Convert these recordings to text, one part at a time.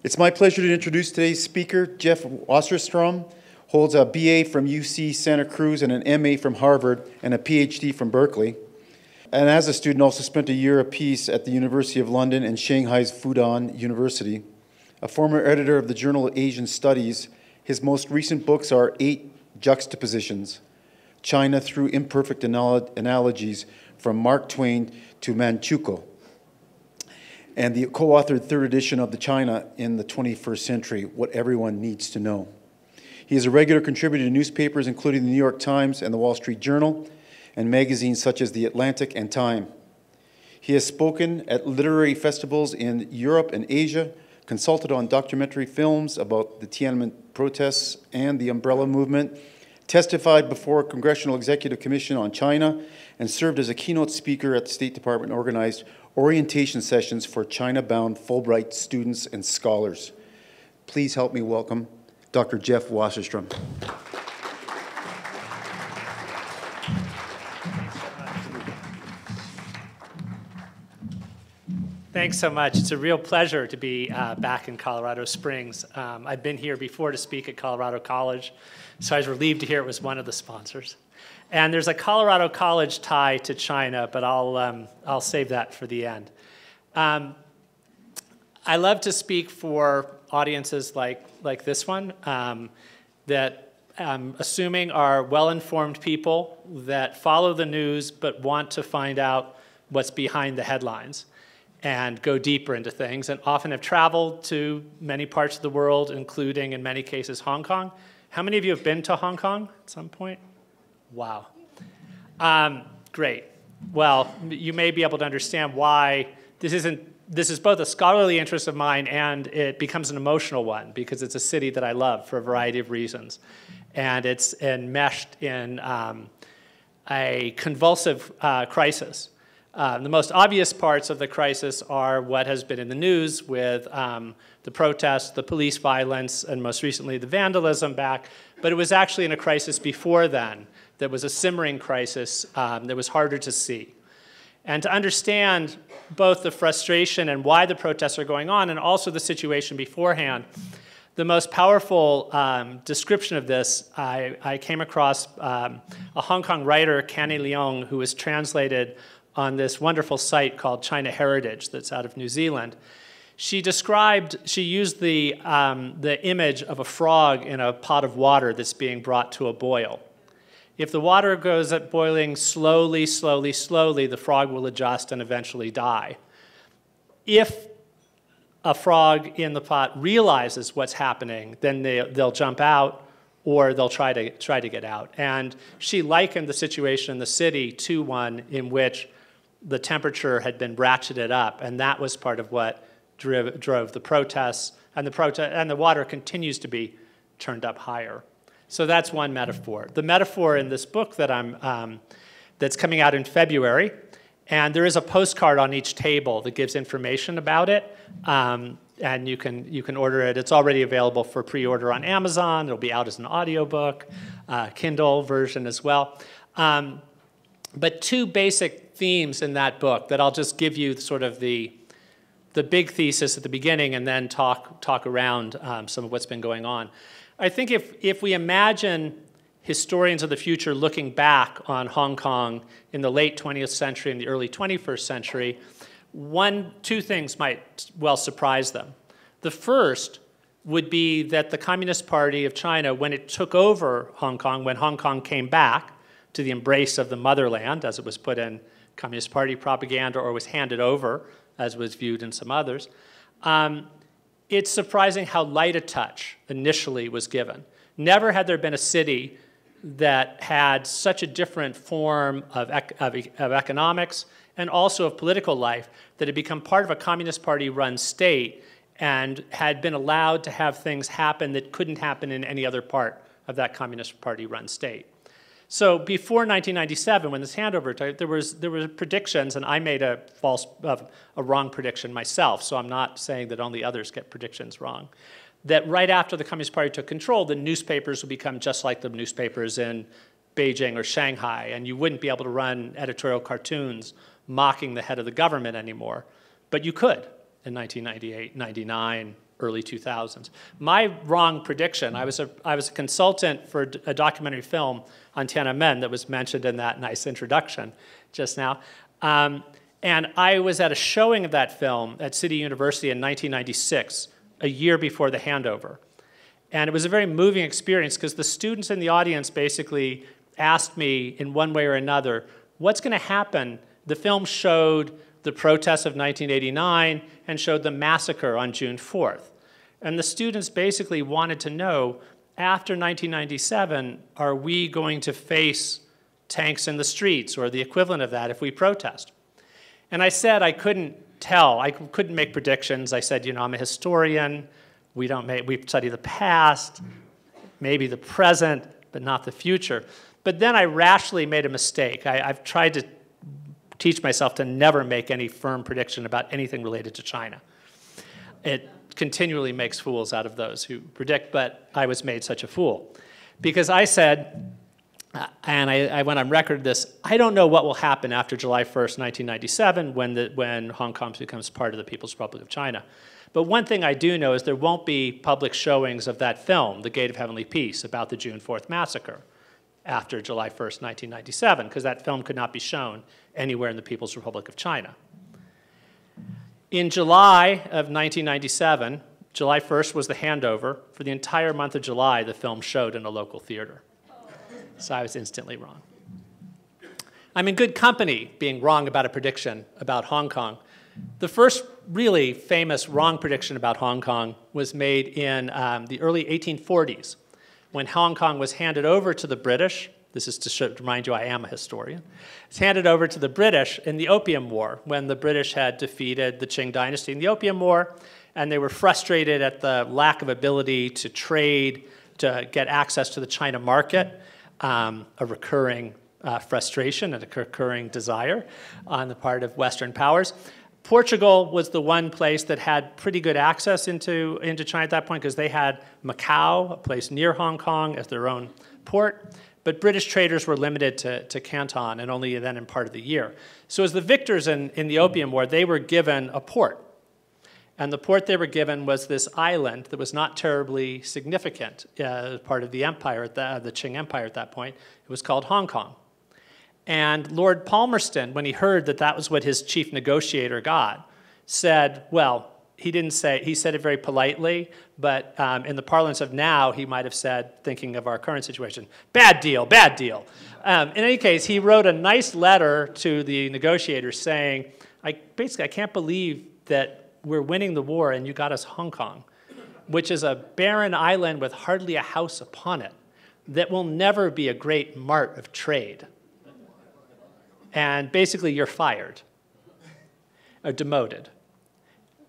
It's my pleasure to introduce today's speaker. Jeffery Wasserstrom holds a BA from UC Santa Cruz and an MA from Harvard and a PhD from Berkeley. And as a student, also spent a year apiece at the University of London and Shanghai's Fudan University. A former editor of the Journal of Asian Studies, his most recent books are 8 Juxtapositions, China Through Imperfect Analogies, from Mark Twain to Manchukuo, and the co-authored 3rd edition of the China in the 21st Century, What Everyone Needs to Know. He is a regular contributor to newspapers, including the New York Times and the Wall Street Journal, and magazines such as The Atlantic and Time. He has spoken at literary festivals in Europe and Asia, consulted on documentary films about the Tiananmen protests and the Umbrella Movement, testified before a Congressional Executive Commission on China, and served as a keynote speaker at the State Department organized orientation sessions for China-bound Fulbright students and scholars. Please help me welcome Dr. Jeff Wasserstrom. Thanks so much. It's a real pleasure to be back in Colorado Springs. I've been here before to speak at Colorado College, so I was relieved to hear it was one of the sponsors. And there's a Colorado College tie to China, but I'll save that for the end. I love to speak for audiences like this one that I'm assuming are well-informed people that follow the news but want to find out what's behind the headlines and go deeper into things, and often have traveled to many parts of the world, including, in many cases, Hong Kong. How many of you have been to Hong Kong at some point? Wow. Great. Well, you may be able to understand why this is both a scholarly interest of mine and it becomes an emotional one, because it's a city that I love for a variety of reasons. And it's enmeshed in a convulsive crisis. The most obvious parts of the crisis are what has been in the news with the protests, the police violence, and most recently the vandalism back. But it was actually in a crisis before then that was a simmering crisis that was harder to see. And to understand both the frustration and why the protests are going on, and also the situation beforehand, the most powerful description of this, I came across a Hong Kong writer, Canny Leung, who was translated on this wonderful site called China Heritage that's out of New Zealand. She used the image of a frog in a pot of water that's being brought to a boil. If the water goes at boiling slowly, slowly, slowly, the frog will adjust and eventually die. If a frog in the pot realizes what's happening, then they'll jump out or they'll try to get out. And she likened the situation in the city to one in which the temperature had been ratcheted up, and that was part of what drove the protests, and the water continues to be turned up higher. So that's one metaphor. The metaphor in this book that that's coming out in February, and there is a postcard on each table that gives information about it, and you can order it. It's already available for pre-order on Amazon. It'll be out as an audiobook, Kindle version as well. But 2 basic themes in that book that I'll just give you sort of the big thesis at the beginning and then talk around some of what's been going on. I think if we imagine historians of the future looking back on Hong Kong in the late 20th century and the early 21st century, 2 things might well surprise them. The first would be that the Communist Party of China, when it took over Hong Kong, when Hong Kong came back to the embrace of the motherland, as it was put in Communist Party propaganda or was handed over, as was viewed in some others, it's surprising how light a touch initially was given. Never had there been a city that had such a different form of economics and also of political life that had become part of a Communist Party-run state and had been allowed to have things happen that couldn't happen in any other part of that Communist Party-run state. So before 1997, when this handover took, there were predictions, and I made a wrong prediction myself, so I'm not saying that only others get predictions wrong, that right after the Communist Party took control, the newspapers would become just like the newspapers in Beijing or Shanghai, and you wouldn't be able to run editorial cartoons mocking the head of the government anymore. But you could in 1998, 99, early 2000s. My wrong prediction, I was a consultant for a documentary film on Tiananmen that was mentioned in that nice introduction just now. And I was at a showing of that film at City University in 1996, a year before the handover. And it was a very moving experience because the students in the audience basically asked me in one way or another, what's going to happen? The film showed the protests of 1989 and showed the massacre on June 4th. And the students basically wanted to know, after 1997, are we going to face tanks in the streets or the equivalent of that if we protest? And I said I couldn't tell. I couldn't make predictions. I said, you know, I'm a historian. We study the past, maybe the present, but not the future. But then I rashly made a mistake. I've tried to teach myself to never make any firm prediction about anything related to China. It continually makes fools out of those who predict, but I was made such a fool. Because I said, and I went on record this, I don't know what will happen after July 1st, 1997, when Hong Kong becomes part of the People's Republic of China. But one thing I do know is there won't be public showings of that film, The Gate of Heavenly Peace, about the June 4th massacre after July 1st, 1997, because that film could not be shown anywhere in the People's Republic of China. In July of 1997, July 1st was the handover. For the entire month of July, the film showed in a local theater. So I was instantly wrong. I'm in good company being wrong about a prediction about Hong Kong. The first really famous wrong prediction about Hong Kong was made in the early 1840s, when Hong Kong was handed over to the British. This is to remind you I am a historian. It's handed over to the British in the Opium War, when the British had defeated the Qing dynasty in the Opium War, and they were frustrated at the lack of ability to trade, to get access to the China market, a recurring frustration and a recurring desire on the part of Western powers. Portugal was the one place that had pretty good access into China at that point because they had Macau, a place near Hong Kong, as their own port. But British traders were limited to Canton and only then in part of the year. So as the victors in the Opium War, they were given a port. And the port they were given was this island that was not terribly significant part of the empire, the Qing Empire at that point. It was called Hong Kong. And Lord Palmerston, when he heard that that was what his chief negotiator got, said, well, he didn't say, he said it very politely, but in the parlance of now, he might have said, thinking of our current situation, bad deal, bad deal. In any case, he wrote a nice letter to the negotiators saying, I can't believe that we're winning the war and you got us Hong Kong, which is a barren island with hardly a house upon it, that will never be a great mart of trade. And basically, you're fired or demoted.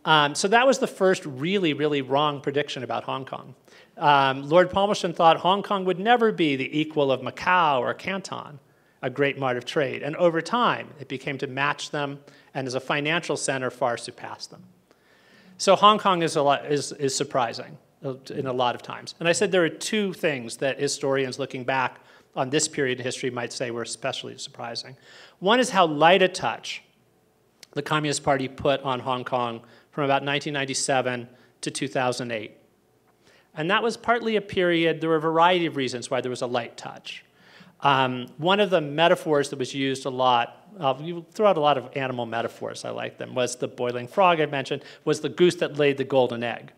So that was the first really, really wrong prediction about Hong Kong. Lord Palmerston thought Hong Kong would never be the equal of Macau or Canton, a great mart of trade. And over time, it became to match them, and as a financial center, far surpassed them. So Hong Kong is surprising in a lot of times. And I said there are two things that historians looking back on this period in history might say were especially surprising. One is how light a touch the Communist Party put on Hong Kong from about 1997 to 2008. And that was partly a period, there were a variety of reasons why there was a light touch. One of the metaphors that was used a lot, you throw out a lot of animal metaphors, I like them, was the boiling frog I mentioned, was the goose that laid the golden egg.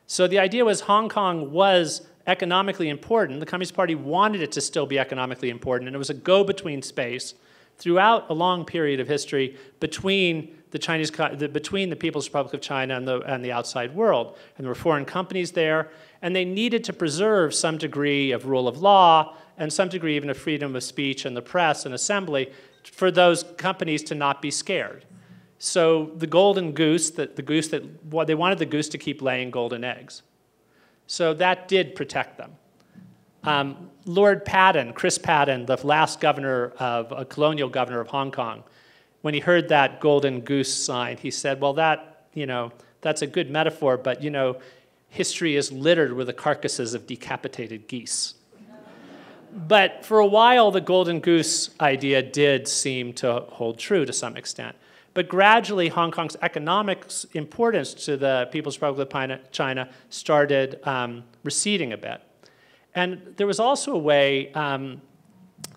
So the idea was Hong Kong was economically important. The Communist Party wanted it to still be economically important, and it was a go-between space throughout a long period of history between the People's Republic of China and the outside world. And there were foreign companies there, and they needed to preserve some degree of rule of law and some degree even of freedom of speech and the press and assembly for those companies to not be scared. So the golden goose, they wanted the goose to keep laying golden eggs. So that did protect them. Lord Patten, Chris Patten, the last colonial governor of Hong Kong, when he heard that golden goose sign, he said, well, that's a good metaphor, but history is littered with the carcasses of decapitated geese. But for a while, the golden goose idea did seem to hold true to some extent. But gradually, Hong Kong's economic importance to the People's Republic of China started receding a bit. And there was also a way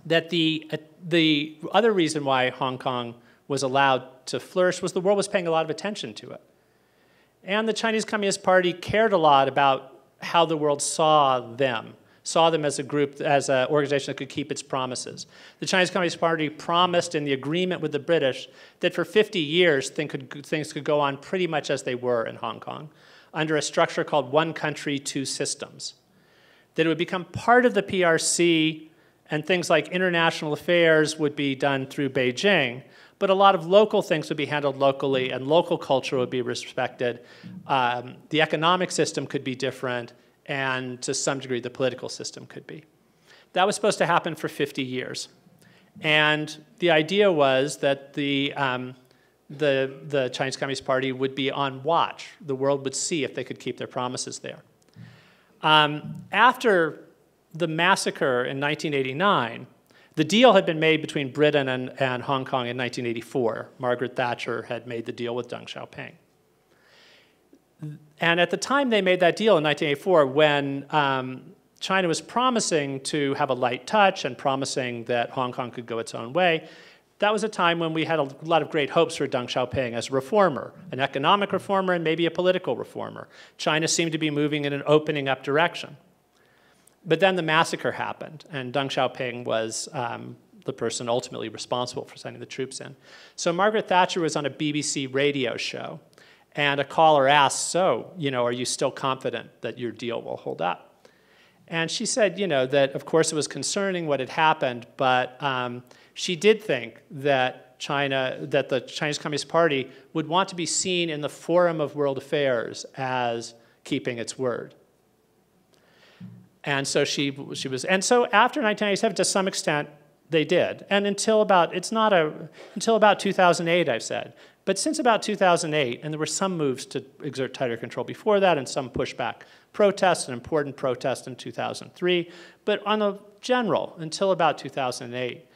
that the other reason why Hong Kong was allowed to flourish was the world was paying a lot of attention to it. And the Chinese Communist Party cared a lot about how the world saw them as a group, as an organization that could keep its promises. The Chinese Communist Party promised in the agreement with the British that for 50 years things could go on pretty much as they were in Hong Kong, under a structure called one country, two systems. That it would become part of the PRC, and things like international affairs would be done through Beijing, but a lot of local things would be handled locally, and local culture would be respected. The economic system could be different, and to some degree, the political system could be. That was supposed to happen for 50 years. And the idea was that the Chinese Communist Party would be on watch. The world would see if they could keep their promises there. After the massacre in 1989, the deal had been made between Britain and Hong Kong in 1984. Margaret Thatcher had made the deal with Deng Xiaoping. And at the time they made that deal in 1984, when China was promising to have a light touch and promising that Hong Kong could go its own way, that was a time when we had a lot of great hopes for Deng Xiaoping as a reformer, an economic reformer and maybe a political reformer. China seemed to be moving in an opening up direction. But then the massacre happened, and Deng Xiaoping was the person ultimately responsible for sending the troops in. So Margaret Thatcher was on a BBC radio show, and a caller asked, so, are you still confident that your deal will hold up? And she said, that of course it was concerning what had happened, but she did think that the Chinese Communist Party would want to be seen in the forum of world affairs as keeping its word. And so and so after 1997, to some extent, they did. And until about 2008, I've said. But since about 2008, and there were some moves to exert tighter control before that, and some pushback protests, an important protest in 2003, but on a general, until about 2008.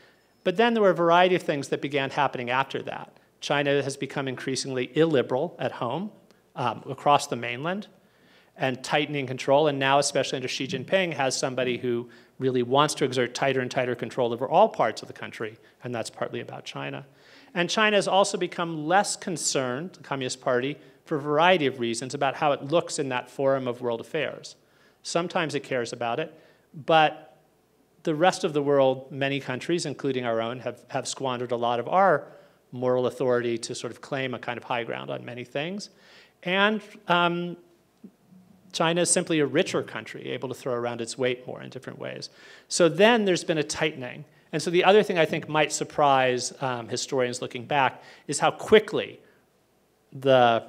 But then there were a variety of things that began happening after that. China has become increasingly illiberal at home, across the mainland, and tightening control, and now, especially under Xi Jinping, has somebody who really wants to exert tighter and tighter control over all parts of the country, and that's partly about China. And China has also become less concerned, the Communist Party, for a variety of reasons, about how it looks in that forum of world affairs. Sometimes it cares about it, but the rest of the world, many countries, including our own, have squandered a lot of our moral authority to sort of claim a kind of high ground on many things. And China is simply a richer country, able to throw around its weight more in different ways. So then there's been a tightening. And so the other thing I think might surprise historians looking back is how quickly, to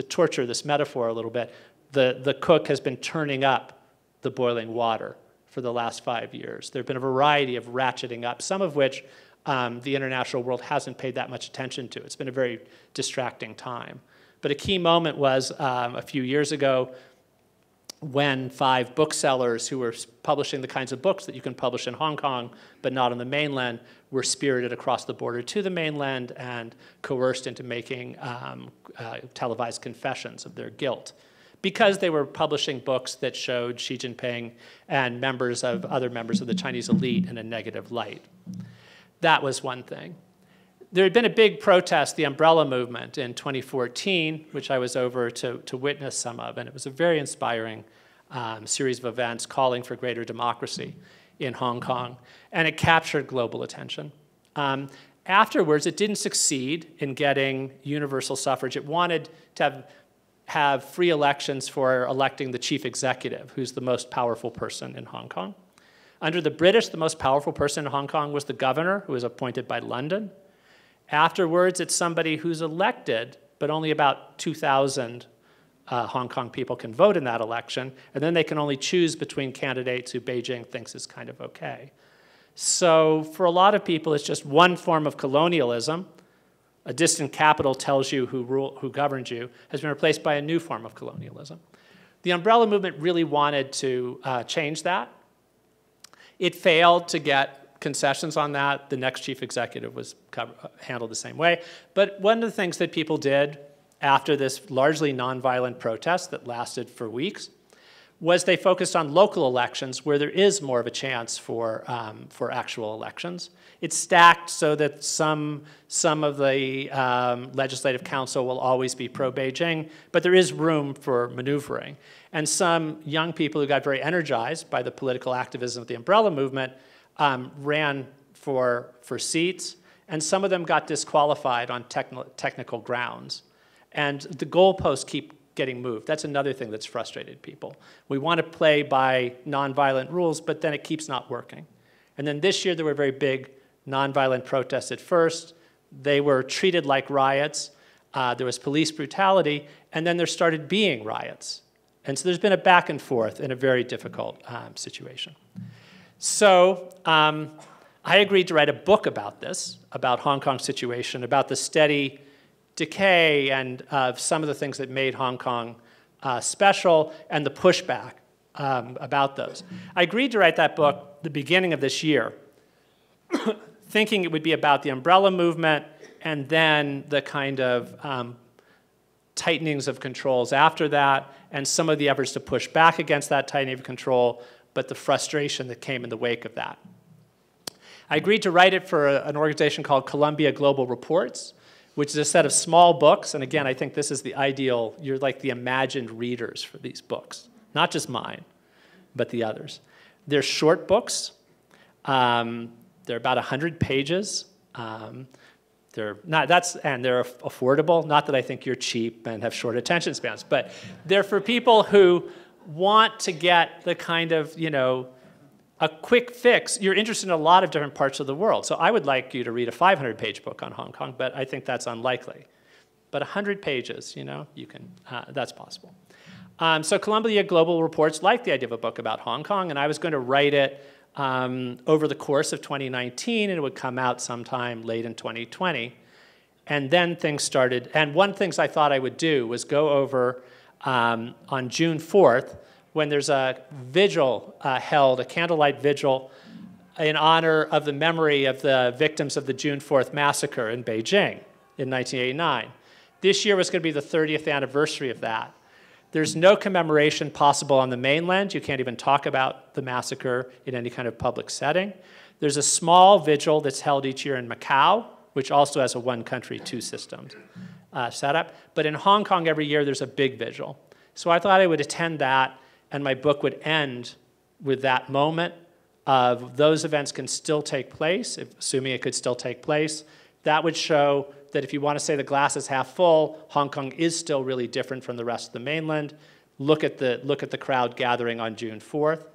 torture this metaphor a little bit, the cook has been turning up the boiling water for the last 5 years. There have been a variety of ratcheting up, some of which the international world hasn't paid that much attention to. It's been a very distracting time. But a key moment was a few years ago when 5 booksellers who were publishing the kinds of books that you can publish in Hong Kong but not on the mainland were spirited across the border to the mainland and coerced into making televised confessions of their guilt because they were publishing books that showed Xi Jinping and other members of the Chinese elite in a negative light. That was one thing. There had been a big protest, the umbrella movement, in 2014, which I was over to witness some of, and it was a very inspiring series of events calling for greater democracy in Hong Kong, and it captured global attention. Afterwards, it didn't succeed in getting universal suffrage. It wanted to have free elections for electing the chief executive, who's the most powerful person in Hong Kong. Under the British, the most powerful person in Hong Kong was the governor, who was appointed by London. Afterwards, it's somebody who's elected, but only about 2,000 Hong Kong people can vote in that election, and then they can only choose between candidates who Beijing thinks is kind of okay. So for a lot of people, it's just one form of colonialism. A distant capital tells you who governs you, has been replaced by a new form of colonialism. The umbrella movement really wanted to change that. It failed to get concessions on that. The next chief executive was handled the same way. But one of the things that people did after this largely nonviolent protest that lasted for weeks was they focused on local elections where there is more of a chance for actual elections. It's stacked so that some of the legislative council will always be pro-Beijing, but there is room for maneuvering. And some young people who got very energized by the political activism of the umbrella movement ran for seats, and some of them got disqualified on technical grounds. And the goalposts keep getting moved. That's another thing that's frustrated people. We want to play by nonviolent rules, but then it keeps not working. And then this year there were very big nonviolent protests at first. They were treated like riots. There was police brutality, and then there started being riots. And so there's been a back and forth in a very difficult situation. So I agreed to write a book about this, about Hong Kong's situation, about the steady decay and some of the things that made Hong Kong special and the pushback about those. I agreed to write that book the beginning of this year, thinking it would be about the umbrella movement and then the kind of tightenings of controls after that and some of the efforts to push back against that tightening of control, but the frustration that came in the wake of that. I agreed to write it for an organization called Columbia Global Reports, which is a set of small books. And again, I think this is the ideal, you're like the imagined readers for these books. Not just mine, but the others. They're short books. They're about 100 pages. They're affordable. Not that I think you're cheap and have short attention spans, but they're for people who want to get the kind of, a quick fix. You're interested in a lot of different parts of the world. So I would like you to read a 500-page book on Hong Kong, but I think that's unlikely. But 100 pages, you can, that's possible. So Columbia Global Reports liked the idea of a book about Hong Kong, and I was going to write it over the course of 2019, and it would come out sometime late in 2020. And then things started, and one of the things I thought I would do was go over on June 4th, when there's a vigil held, a candlelight vigil, in honor of the memory of the victims of the June 4th massacre in Beijing in 1989. This year was going to be the 30th anniversary of that. There's no commemoration possible on the mainland. You can't even talk about the massacre in any kind of public setting. There's a small vigil that's held each year in Macau, which also has a one country, two systems setup. But in Hong Kong every year there's a big vigil. So I thought I would attend that, and my book would end with that moment of those events can still take place, assuming it could still take place. That would show that if you want to say the glass is half full, Hong Kong is still really different from the rest of the mainland. Look at the crowd gathering on June 4th.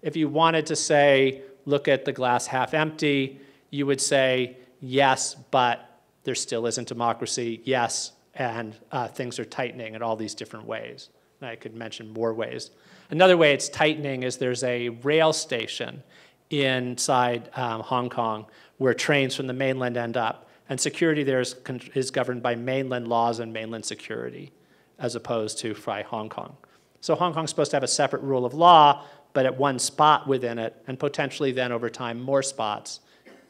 If you wanted to say, look at the glass half empty, you would say, yes, but there still isn't democracy. Yes, and things are tightening in all these different ways. And I could mention more ways. Another way it's tightening is there's a rail station inside Hong Kong where trains from the mainland end up. And security there is governed by mainland laws and mainland security, as opposed to Hong Kong. So Hong Kong's supposed to have a separate rule of law, but at one spot within it, and potentially then over time more spots,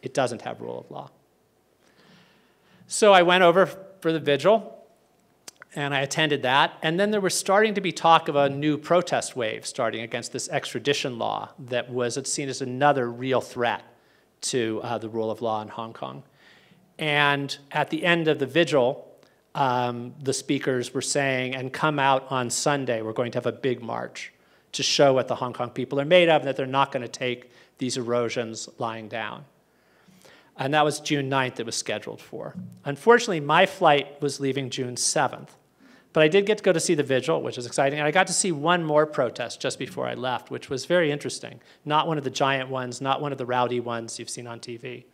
it doesn't have rule of law. So I went over for the vigil, and I attended that. And then there was starting to be talk of a new protest wave starting against this extradition law that was seen as another real threat to the rule of law in Hong Kong. And at the end of the vigil, the speakers were saying, and come out on Sunday, we're going to have a big march to show what the Hong Kong people are made of, and that they're not going to take these erosions lying down. And that was June 9th it was scheduled for. Unfortunately, my flight was leaving June 7th. But I did get to go to see the vigil, which was exciting. And I got to see one more protest just before I left, which was very interesting. Not one of the giant ones, not one of the rowdy ones you've seen on TV.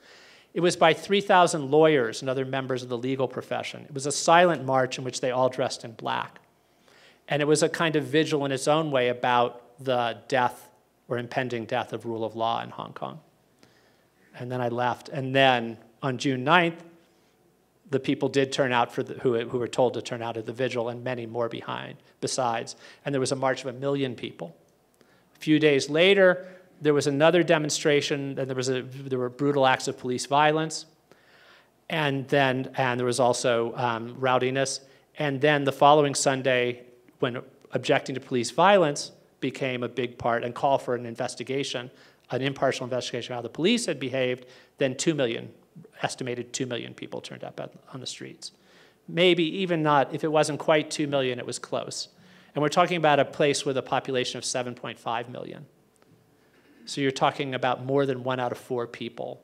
It was by 3,000 lawyers and other members of the legal profession. It was a silent march in which they all dressed in black. And it was a kind of vigil in its own way about the death or impending death of rule of law in Hong Kong. And then I left. And then on June 9th, the people did turn out who were told to turn out at the vigil, and many more besides. And there was a march of 1 million people. A few days later, There was another demonstration, and there were brutal acts of police violence, and there was also rowdiness. And then the following Sunday, when objecting to police violence became a big part and call for an investigation, an impartial investigation of how the police had behaved, then 2 million, estimated 2 million people turned up on the streets. Maybe even not, if it wasn't quite 2 million, it was close. And we're talking about a place with a population of 7.5 million. So you're talking about more than 1 out of 4 people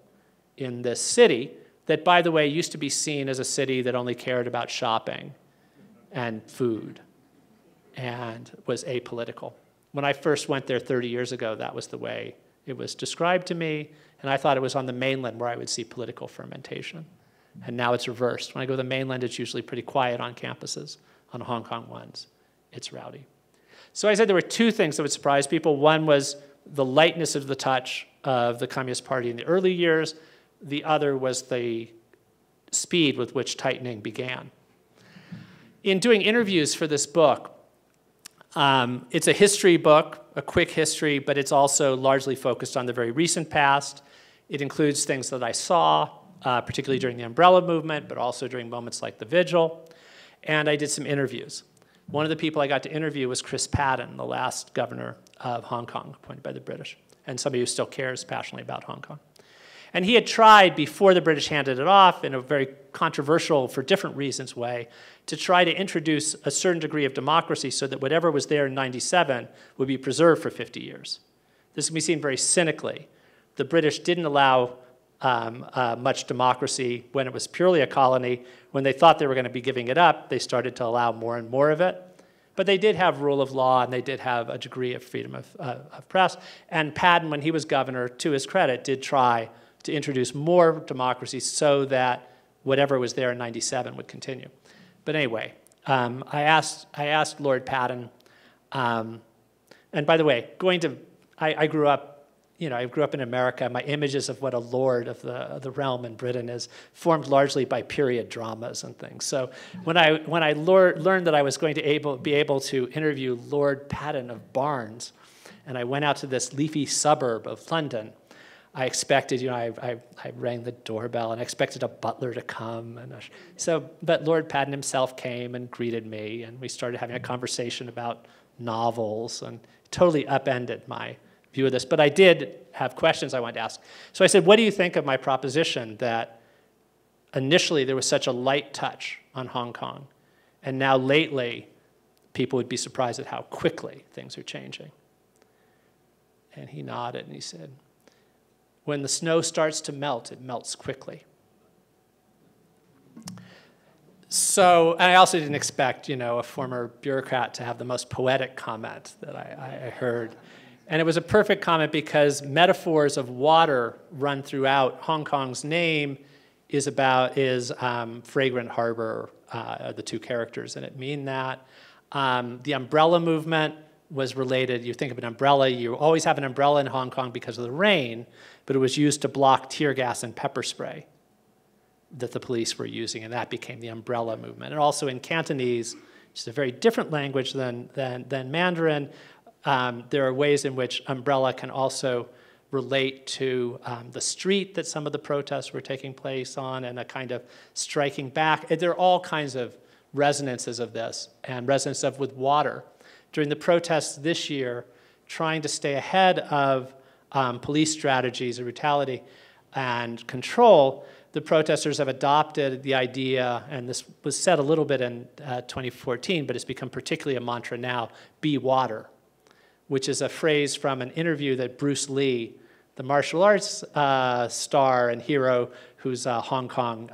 in this city that, by the way, used to be seen as a city that only cared about shopping and food and was apolitical. When I first went there 30 years ago, that was the way it was described to me, and I thought it was on the mainland where I would see political fermentation. And now it's reversed. When I go to the mainland, it's usually pretty quiet on campuses. On Hong Kong ones, it's rowdy. So I said there were 2 things that would surprise people. One was the lightness of the touch of the Communist Party in the early years. The other was the speed with which tightening began. In doing interviews for this book, it's a history book, a quick history, but it's also largely focused on the very recent past. It includes things that I saw, particularly during the umbrella movement, but also during moments like the Vigil. And I did some interviews. One of the people I got to interview was Chris Patten, the last governor of Hong Kong, appointed by the British, and somebody who still cares passionately about Hong Kong. And he had tried, before the British handed it off, in a very controversial, for different reasons, way, to try to introduce a certain degree of democracy so that whatever was there in '97 would be preserved for 50 years. This can be seen very cynically. The British didn't allow much democracy when it was purely a colony. When they thought they were going to be giving it up, they started to allow more and more of it. But they did have rule of law, and they did have a degree of freedom of press. And Patten, when he was governor, to his credit, did try to introduce more democracy so that whatever was there in '97 would continue. But anyway, I asked Lord Patten, and by the way, I grew up, I grew up in America. My images of what a lord of the realm in Britain is formed largely by period dramas and things. So when I learned that I was going to be able to interview Lord Patten of Barnes, and I went out to this leafy suburb of London, I expected, I rang the doorbell and I expected a butler to come. But Lord Patten himself came and greeted me, and we started having a conversation about novels, and totally upended my view of this. But I did have questions I wanted to ask. So I said, what do you think of my proposition that initially there was such a light touch on Hong Kong, and now lately people would be surprised at how quickly things are changing? And he nodded and he said, when the snow starts to melt, it melts quickly. So, and I also didn't expect, a former bureaucrat to have the most poetic comment that I heard. And it was a perfect comment because metaphors of water run throughout. Hong Kong's name is fragrant harbor, the 2 characters in it mean that. The umbrella movement was related. You think of an umbrella, you always have an umbrella in Hong Kong because of the rain, but it was used to block tear gas and pepper spray that the police were using, and that became the umbrella movement. And also in Cantonese, which is a very different language than Mandarin, there are ways in which umbrella can also relate to the street that some of the protests were taking place on, and a kind of striking back. There are all kinds of resonances of this, and resonance of with water. During the protests this year, trying to stay ahead of police strategies of brutality and control, the protesters have adopted the idea, and this was said a little bit in 2014, but it's become particularly a mantra now, be water, which is a phrase from an interview that Bruce Lee, the martial arts star and hero who's Hong Kong,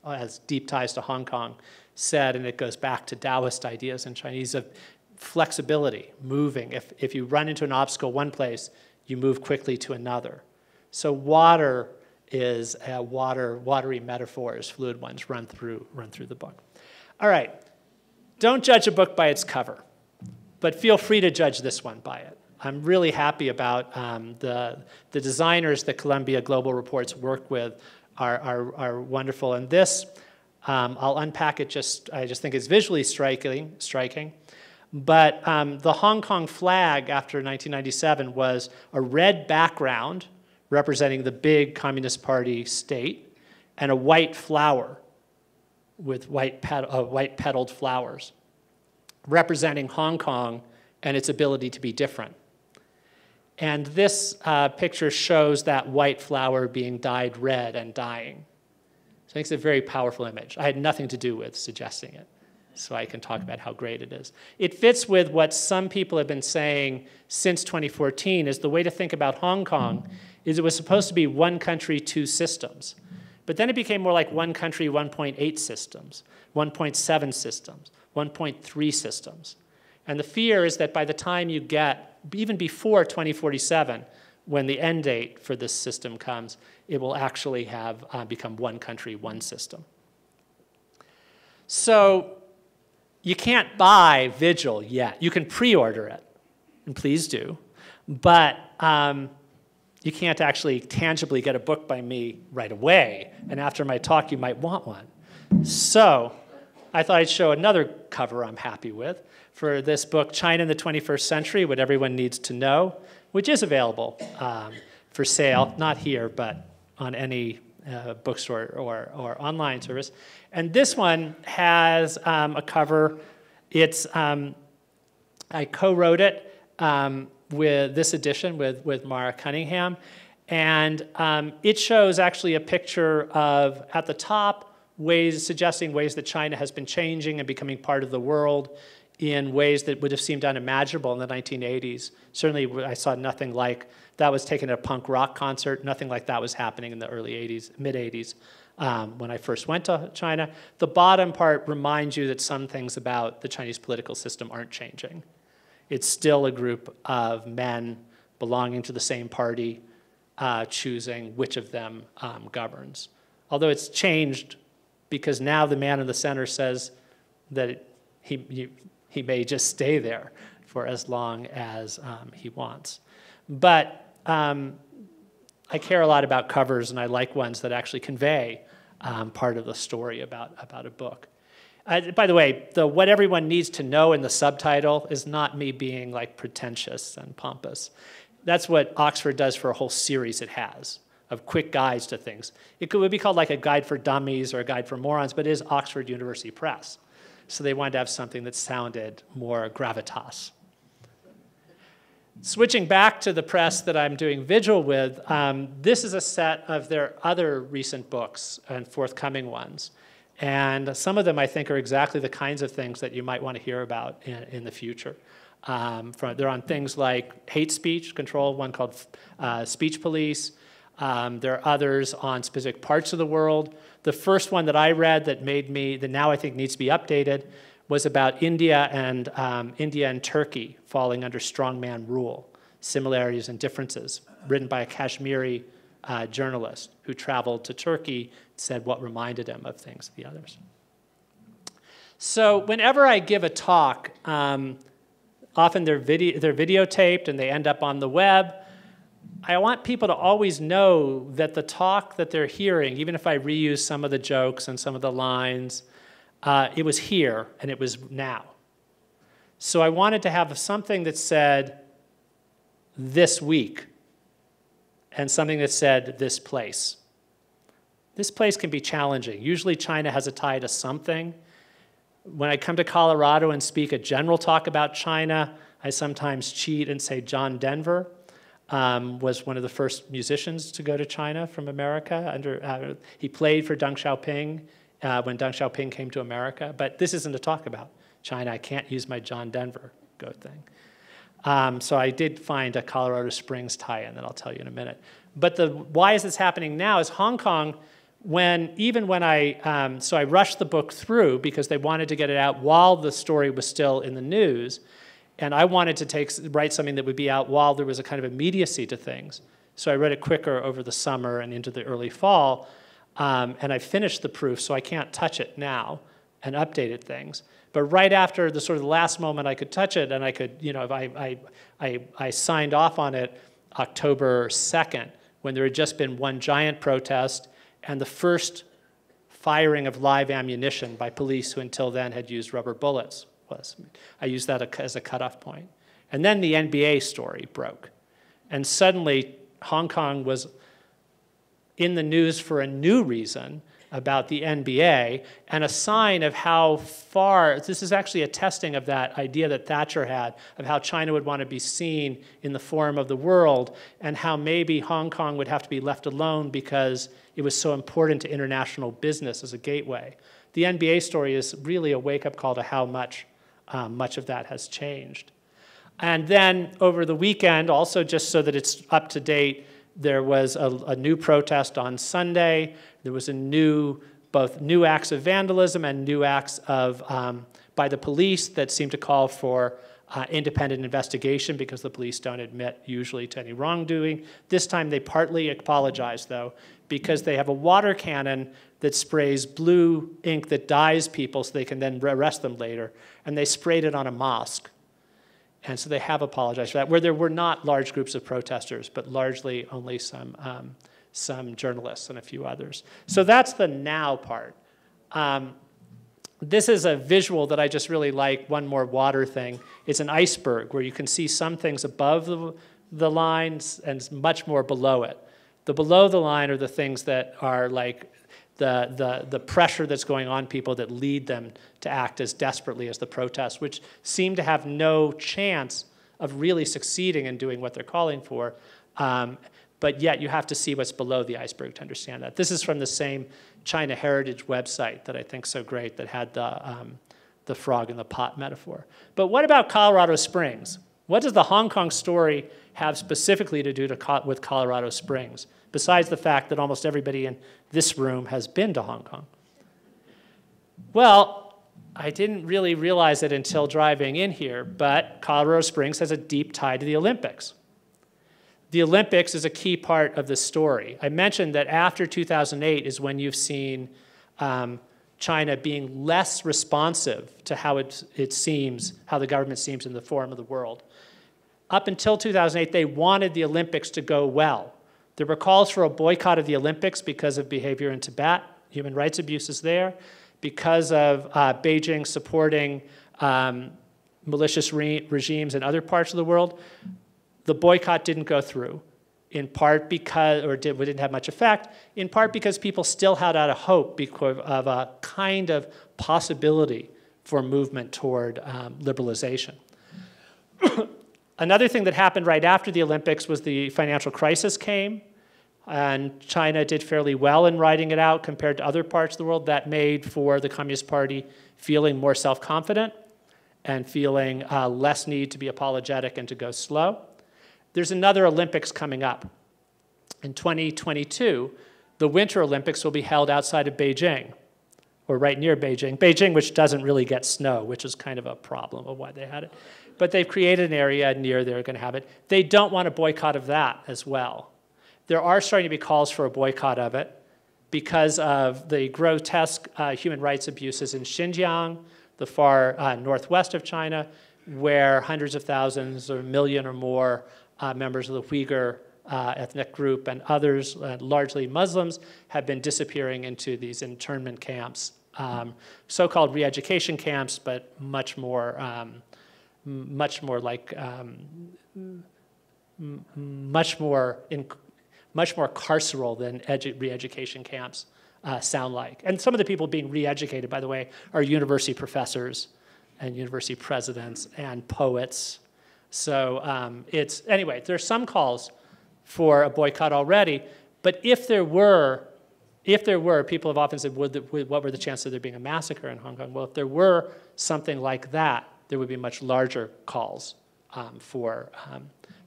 has deep ties to Hong Kong, said, and it goes back to Taoist ideas in Chinese of flexibility, moving. If you run into an obstacle one place, you move quickly to another. So water is watery metaphors, fluid ones run through the book. All right, don't judge a book by its cover, but feel free to judge this one by it. I'm really happy about the designers that Columbia Global Reports work with are wonderful. And this, I'll unpack it I just think it's visually striking. But the Hong Kong flag after 1997 was a red background representing the big Communist Party state and a white flower with white petaled flowers representing Hong Kong and its ability to be different. And this picture shows that white flower being dyed red and dying. So I think it's a very powerful image. I had nothing to do with suggesting it, so I can talk about how great it is. It fits with what some people have been saying since 2014 is the way to think about Hong Kong is it was supposed to be one country, two systems. But then it became more like one country, 1.8 systems, 1.7 systems, 1.3 systems. And the fear is that by the time you get, even before 2047, when the end date for this system comes, it will actually have become one country, one system. So you can't buy Vigil yet. You can pre-order it, and please do. But you can't actually tangibly get a book by me right away. And after my talk, you might want one. So I thought I'd show another cover I'm happy with for this book, China in the 21st Century, What Everyone Needs to Know, which is available for sale, not here, but on any bookstore or online service. And this one has a cover. It's, I co-wrote it with this edition with Mara Cunningham. And it shows actually a picture of, at the top, suggesting ways that China has been changing and becoming part of the world in ways that would have seemed unimaginable in the 1980s. Certainly, I saw nothing like that was taken at a punk rock concert. Nothing like that was happening in the early 80s, mid-80s, when I first went to China. The bottom part reminds you that some things about the Chinese political system aren't changing. It's still a group of men belonging to the same party, choosing which of them governs. Although it's changed because now the man in the center says that he may just stay there for as long as he wants. But I care a lot about covers, and I like ones that actually convey part of the story about a book. By the way, the what everyone needs to know in the subtitle is not me being like pretentious and pompous. That's what Oxford does for a whole series it has of quick guides to things. It would be called like a guide for dummies or a guide for morons, but it is Oxford University Press. So they wanted to have something that sounded more gravitas. Switching back to the press that I'm doing Vigil with, this is a set of their other recent books and forthcoming ones. And some of them, I think, are exactly the kinds of things that you might want to hear about in the future. They're on things like hate speech control, one called Speech Police. There are others on specific parts of the world. The first one that I read that now I think needs to be updated was about India and Turkey falling under strongman rule, similarities and differences, written by a Kashmiri journalist who traveled to Turkey, said what reminded him of things the others. So whenever I give a talk, often they're videotaped and they end up on the web. I want people to always know that the talk that they're hearing, even if I reuse some of the jokes and some of the lines, it was here and it was now. So I wanted to have something that said this week and something that said this place. This place can be challenging. Usually China has a tie to something. When I come to Colorado and speak a general talk about China, I sometimes cheat and say John Denver was one of the first musicians to go to China from America. He played for Deng Xiaoping when Deng Xiaoping came to America. But this isn't a talk about China. I can't use my John Denver go thing. So I did find a Colorado Springs tie-in that I'll tell you in a minute. But why is this happening now is Hong Kong, so I rushed the book through because they wanted to get it out while the story was still in the news. And I wanted to write something that would be out while there was a kind of immediacy to things. So I read it quicker over the summer and into the early fall. And I finished the proof, so I can't touch it now and updated things. But right after the sort of the last moment I could touch it, and I could, I signed off on it October 2nd, when there had just been one giant protest and the first firing of live ammunition by police who until then had used rubber bullets. was. I used that as a cutoff point. And then the NBA story broke. And suddenly, Hong Kong was in the news for a new reason about the NBA, and a sign of how far, this is actually a testing of that idea that Thatcher had, of how China would want to be seen in the forum of the world, and how maybe Hong Kong would have to be left alone because it was so important to international business as a gateway. The NBA story is really a wake-up call to how much of that has changed. And then over the weekend, also just so that it's up to date, there was a new protest on Sunday. There was both new acts of vandalism and new acts of by the police that seemed to call for independent investigation because the police don't admit usually to any wrongdoing. This time they partly apologized, though, because they have a water cannon that sprays blue ink that dyes people so they can then arrest them later, and they sprayed it on a mosque. And so they have apologized for that, where there were not large groups of protesters, but largely only some journalists and a few others. So that's the now part. This is a visual that I just really like, one more water thing. It's an iceberg where you can see some things above the lines and much more below it. The below the line are the things that are like the pressure that's going on people that lead them to act as desperately as the protests, which seem to have no chance of really succeeding in doing what they're calling for. But yet you have to see what's below the iceberg to understand that. This is from the same China Heritage website that I think is so great that had the frog in the pot metaphor. But what about Colorado Springs? What does the Hong Kong story have specifically to do with Colorado Springs, besides the fact that almost everybody in this room has been to Hong Kong? Well, I didn't really realize it until driving in here, but Colorado Springs has a deep tie to the Olympics. The Olympics is a key part of the story. I mentioned that after 2008 is when you've seen China being less responsive to how it seems, how the government seems in the forum of the world. Up until 2008, they wanted the Olympics to go well. There were calls for a boycott of the Olympics because of behavior in Tibet, human rights abuses there, because of Beijing supporting malicious regimes in other parts of the world. The boycott didn't go through, in part because, or didn't have much effect, in part because people still had out a hope because of a kind of possibility for movement toward liberalization. Another thing that happened right after the Olympics was the financial crisis came, and China did fairly well in riding it out compared to other parts of the world. That made for the Communist Party feeling more self-confident and feeling less need to be apologetic and to go slow. There's another Olympics coming up. In 2022, the Winter Olympics will be held outside of Beijing, or right near Beijing. Beijing, which doesn't really get snow, which is kind of a problem of why they had it. But they've created an area near there going to have it. They don't want a boycott of that as well. There are starting to be calls for a boycott of it because of the grotesque human rights abuses in Xinjiang, the far northwest of China, where hundreds of thousands or a million or more members of the Uyghur ethnic group and others, largely Muslims, have been disappearing into these internment camps, so-called re-education camps, but much more carceral than re-education camps sound like. And some of the people being re-educated, by the way, are university professors and university presidents and poets. So anyway, there's some calls for a boycott already, but if there were, people have often said, what were the chances of there being a massacre in Hong Kong? Well, if there were something like that, there would be much larger calls for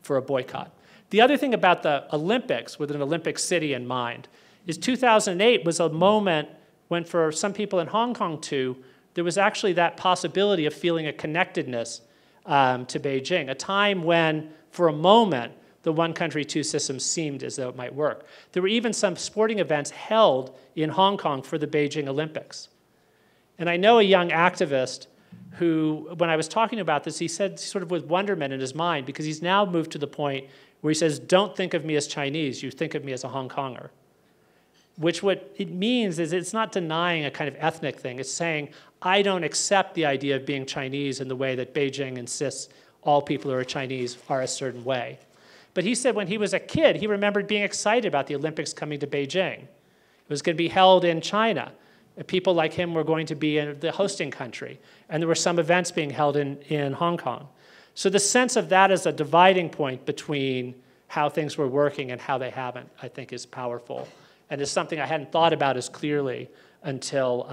a boycott. The other thing about the Olympics, with an Olympic city in mind, is 2008 was a moment when for some people in Hong Kong too, there was actually that possibility of feeling a connectedness to Beijing, a time when, for a moment, the one country, two systems seemed as though it might work. There were even some sporting events held in Hong Kong for the Beijing Olympics. And I know a young activist who, when I was talking about this, he said sort of with wonderment in his mind, because he's now moved to the point where he says, don't think of me as Chinese, you think of me as a Hong Konger. Which what it means is it's not denying a kind of ethnic thing. It's saying, I don't accept the idea of being Chinese in the way that Beijing insists all people who are Chinese are a certain way. But he said when he was a kid, he remembered being excited about the Olympics coming to Beijing. It was going to be held in China. People like him were going to be in the hosting country. And there were some events being held in Hong Kong. So the sense of that as a dividing point between how things were working and how they haven't, I think, is powerful. And it's something I hadn't thought about as clearly until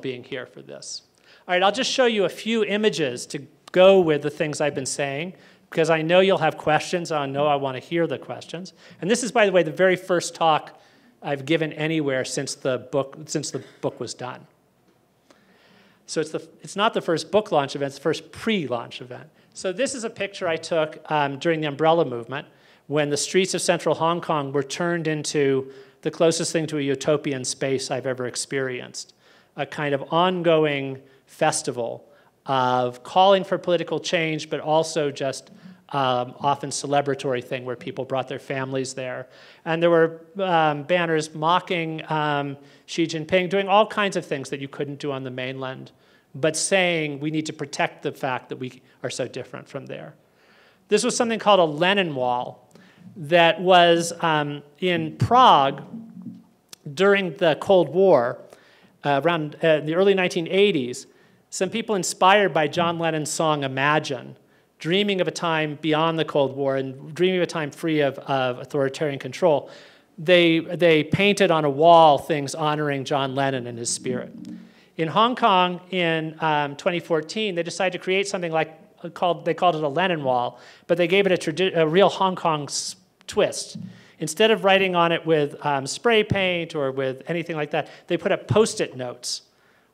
being here for this. All right, I'll just show you a few images to go with the things I've been saying, because I know you'll have questions. I know I want to hear the questions. And this is, by the way, the very first talk I've given anywhere since the book was done. So it's not the first book launch event, it's the first pre-launch event. So this is a picture I took during the Umbrella Movement, when the streets of central Hong Kong were turned into the closest thing to a utopian space I've ever experienced. A kind of ongoing festival of calling for political change, but also just often celebratory thing where people brought their families there. And there were banners mocking Xi Jinping, doing all kinds of things that you couldn't do on the mainland, but saying we need to protect the fact that we are so different from there. This was something called a Lenin Wall that was in Prague during the Cold War, around the early 1980s. Some people inspired by John Lennon's song Imagine, dreaming of a time beyond the Cold War and dreaming of a time free of authoritarian control, they painted on a wall things honoring John Lennon and his spirit. In Hong Kong in 2014, they decided to create something they called it a Lenin Wall, but they gave it a real Hong Kong twist. Instead of writing on it with spray paint or with anything like that, they put up Post-it notes.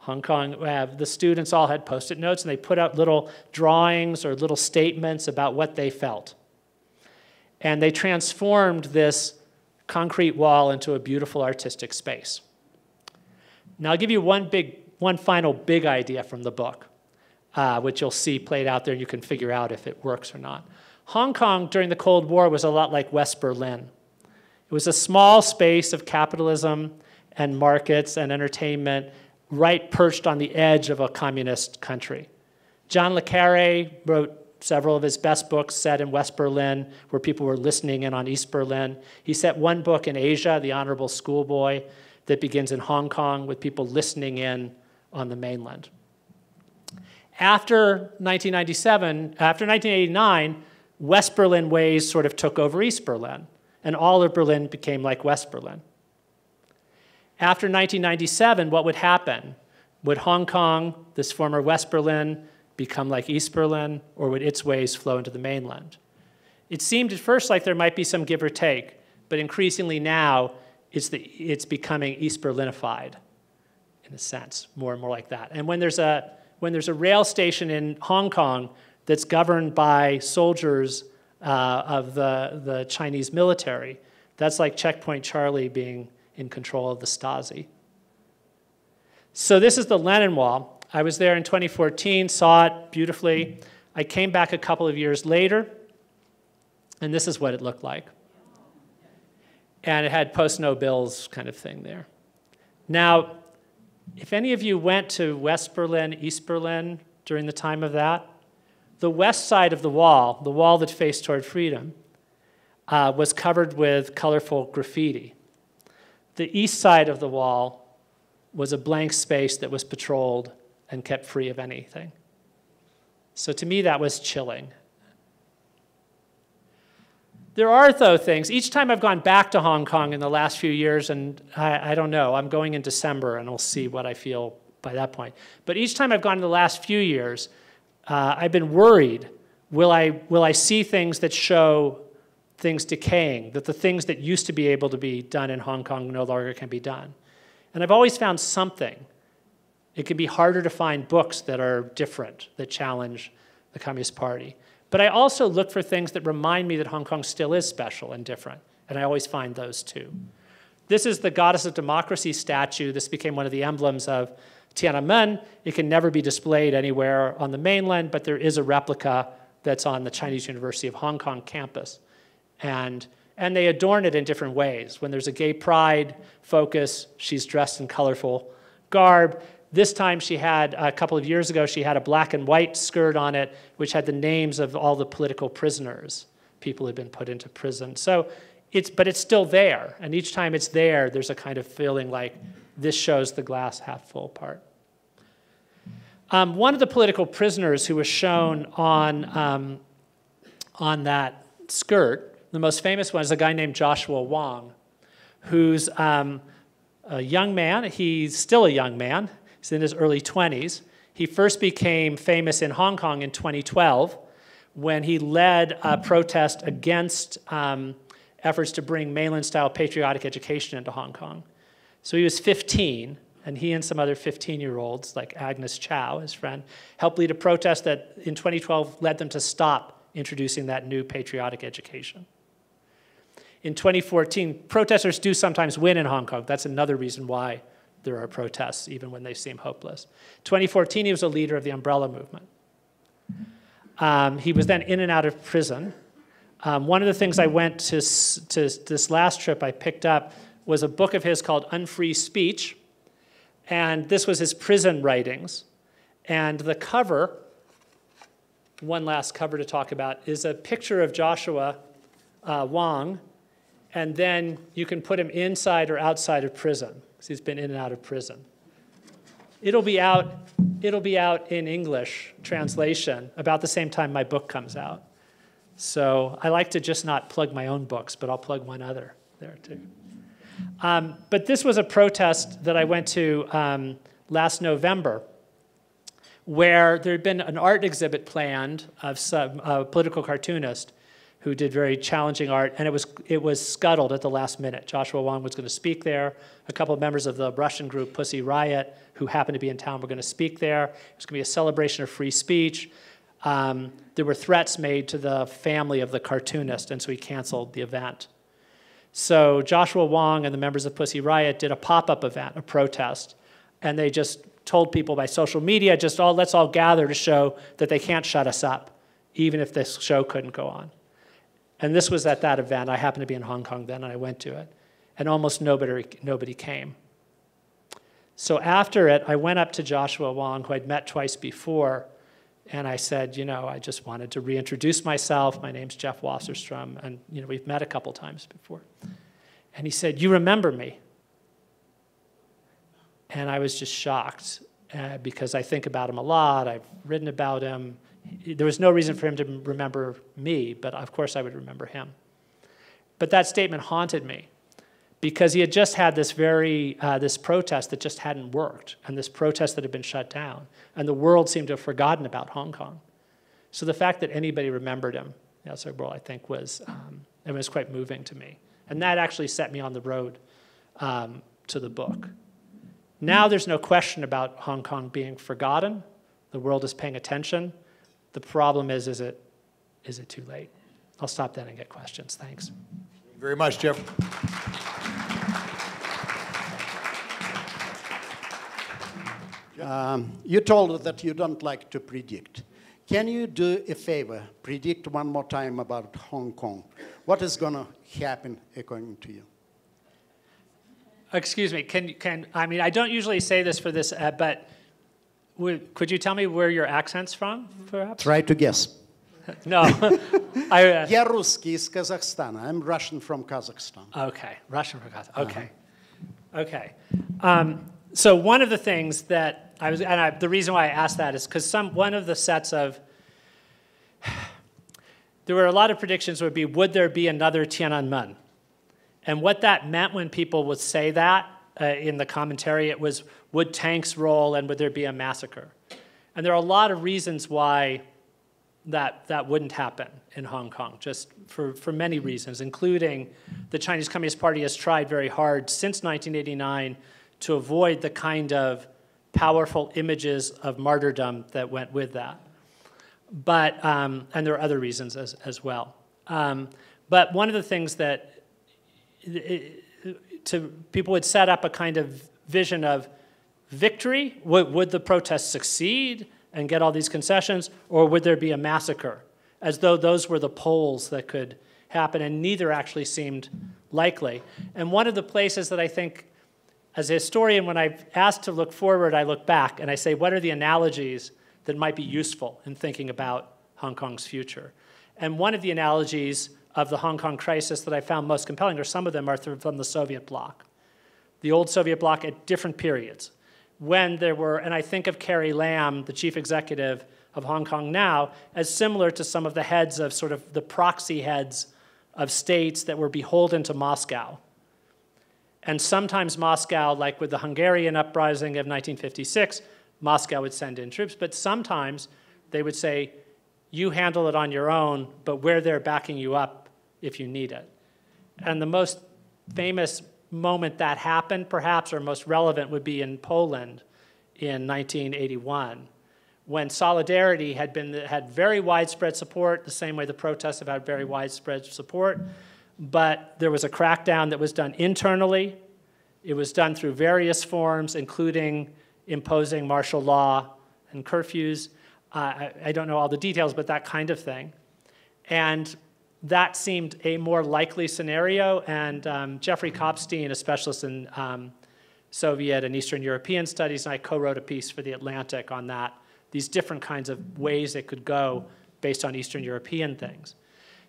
Hong Kong, the students all had Post-it notes, and they put out little drawings or little statements about what they felt. And they transformed this concrete wall into a beautiful artistic space. Now I'll give you one final big idea from the book, which you'll see played out there, and you can figure out if it works or not. Hong Kong during the Cold War was a lot like West Berlin. It was a small space of capitalism and markets and entertainment, right perched on the edge of a communist country. John le Carré wrote several of his best books set in West Berlin, where people were listening in on East Berlin. He set one book in Asia, The Honorable Schoolboy, that begins in Hong Kong with people listening in on the mainland. After 1989, West Berlin ways sort of took over East Berlin, and all of Berlin became like West Berlin. After 1997, what would happen? Would Hong Kong, this former West Berlin, become like East Berlin, or would its ways flow into the mainland? It seemed at first like there might be some give or take, but increasingly now it's becoming East Berlinified, in a sense, more and more like that. And when there's a rail station in Hong Kong that's governed by soldiers of the Chinese military, that's like Checkpoint Charlie being in control of the Stasi. So this is the Lenin Wall. I was there in 2014, saw it beautifully. I came back a couple of years later, and this is what it looked like. And it had post-no bills kind of thing there. Now, if any of you went to West Berlin, East Berlin during the time of that, the west side of the wall that faced toward freedom, was covered with colorful graffiti. The east side of the wall was a blank space that was patrolled and kept free of anything. So to me, that was chilling. There are, though, things. Each time I've gone back to Hong Kong in the last few years, and I don't know, I'm going in December, and we'll see what I feel by that point. But each time I've gone in the last few years, I've been worried, will I see things that show things decaying, that the things that used to be able to be done in Hong Kong no longer can be done? And I've always found something. It can be harder to find books that are different, that challenge the Communist Party. But I also look for things that remind me that Hong Kong still is special and different, and I always find those too. This is the Goddess of Democracy statue. This became one of the emblems of Tiananmen. It can never be displayed anywhere on the mainland, but there is a replica that's on the Chinese University of Hong Kong campus. And they adorn it in different ways. When there's a gay pride focus, she's dressed in colorful garb. This time she had, a couple of years ago, she had a black and white skirt on it, which had the names of all the political prisoners, people who had been put into prison. So but it's still there. And each time it's there, there's a kind of feeling like this shows the glass half full part. One of the political prisoners who was shown on that skirt, the most famous one, is a guy named Joshua Wong, who's a young man. He's still a young man. He's in his early 20s. He first became famous in Hong Kong in 2012 when he led a protest against efforts to bring mainland-style patriotic education into Hong Kong. So he was 15, and he and some other 15-year-olds, like Agnes Chow, his friend, helped lead a protest that in 2012 led them to stop introducing that new patriotic education. In 2014, protesters do sometimes win in Hong Kong. That's another reason why there are protests, even when they seem hopeless. 2014, he was a leader of the Umbrella Movement. He was then in and out of prison. One of the things I went to this last trip I picked up was a book of his called Unfree Speech, and this was his prison writings. And the cover, one last cover to talk about, is a picture of Joshua Wong, and then you can put him inside or outside of prison, because he's been in and out of prison. It'll be out in English translation about the same time my book comes out. So I like to just not plug my own books, but I'll plug one other there too. But this was a protest that I went to last November, where there had been an art exhibit planned of a political cartoonist who did very challenging art, and it was scuttled at the last minute. Joshua Wong was going to speak there. A couple of members of the Russian group Pussy Riot, who happened to be in town, were going to speak there. It was going to be a celebration of free speech. There were threats made to the family of the cartoonist, and so he canceled the event. So Joshua Wong and the members of Pussy Riot did a pop-up event, a protest, and they just told people by social media, let's all gather to show that they can't shut us up, even if this show couldn't go on. And this was at that event. I happened to be in Hong Kong then, and I went to it. And almost nobody came. So after it, I went up to Joshua Wong, who I'd met twice before, and I said, I just wanted to reintroduce myself. My name's Jeff Wasserstrom, and we've met a couple times before. And he said, "You remember me?" And I was just shocked because I think about him a lot. I've written about him. There was no reason for him to remember me, but of course I would remember him. But that statement haunted me because he had just had this this protest that just hadn't worked, and this protest that had been shut down, and the world seemed to have forgotten about Hong Kong. So the fact that anybody remembered him, I think it was quite moving to me. And that actually set me on the road to the book. Now there's no question about Hong Kong being forgotten. The world is paying attention. The problem is it too late? I'll stop then and get questions. Thanks. Thank you very much, Jeff. You told us that you don't like to predict. Can you do a favor, predict one more time about Hong Kong? What is going to happen according to you? Excuse me, I don't usually say this for this, but could you tell me where your accent's from, perhaps? Try to guess. No. Я русский из Казахстана. I'm Russian from Kazakhstan. Okay, Russian from Kazakhstan. Okay. Okay. So one of the things that the reason why I asked that is because one of the sets of, there were a lot of predictions would there be another Tiananmen? And what that meant when people would say that in the commentary, it was, would tanks roll and would there be a massacre? And there are a lot of reasons why that wouldn't happen in Hong Kong, just for many reasons, including the Chinese Communist Party has tried very hard since 1989 to avoid the kind of powerful images of martyrdom that went with that. But, and there are other reasons as well. But one of the things that people would set up a kind of vision of victory. Would the protest succeed and get all these concessions, or would there be a massacre? As though those were the poles that could happen, and neither actually seemed likely. And one of the places that I think as a historian, when I'm asked to look forward, I look back and I say, what are the analogies that might be useful in thinking about Hong Kong's future? And one of the analogies of the Hong Kong crisis that I found most compelling, or some of them are from the Soviet bloc. The old Soviet bloc at different periods. When there were, and I think of Carrie Lam, the chief executive of Hong Kong now, as similar to some of the heads of sort of the proxy heads of states that were beholden to Moscow. And sometimes Moscow, like with the Hungarian uprising of 1956, Moscow would send in troops, but sometimes they would say, you handle it on your own, but we're there backing you up if you need it. And the most famous moment that happened, perhaps, or most relevant, would be in Poland in 1981, when Solidarity had very widespread support, the same way the protests have had very widespread support, but there was a crackdown that was done internally. It was done through various forms, including imposing martial law and curfews. I don't know all the details, but that kind of thing. And that seemed a more likely scenario, and Jeffrey Kopstein, a specialist in Soviet and Eastern European studies, and I co-wrote a piece for The Atlantic on that, these different kinds of ways it could go based on Eastern European things.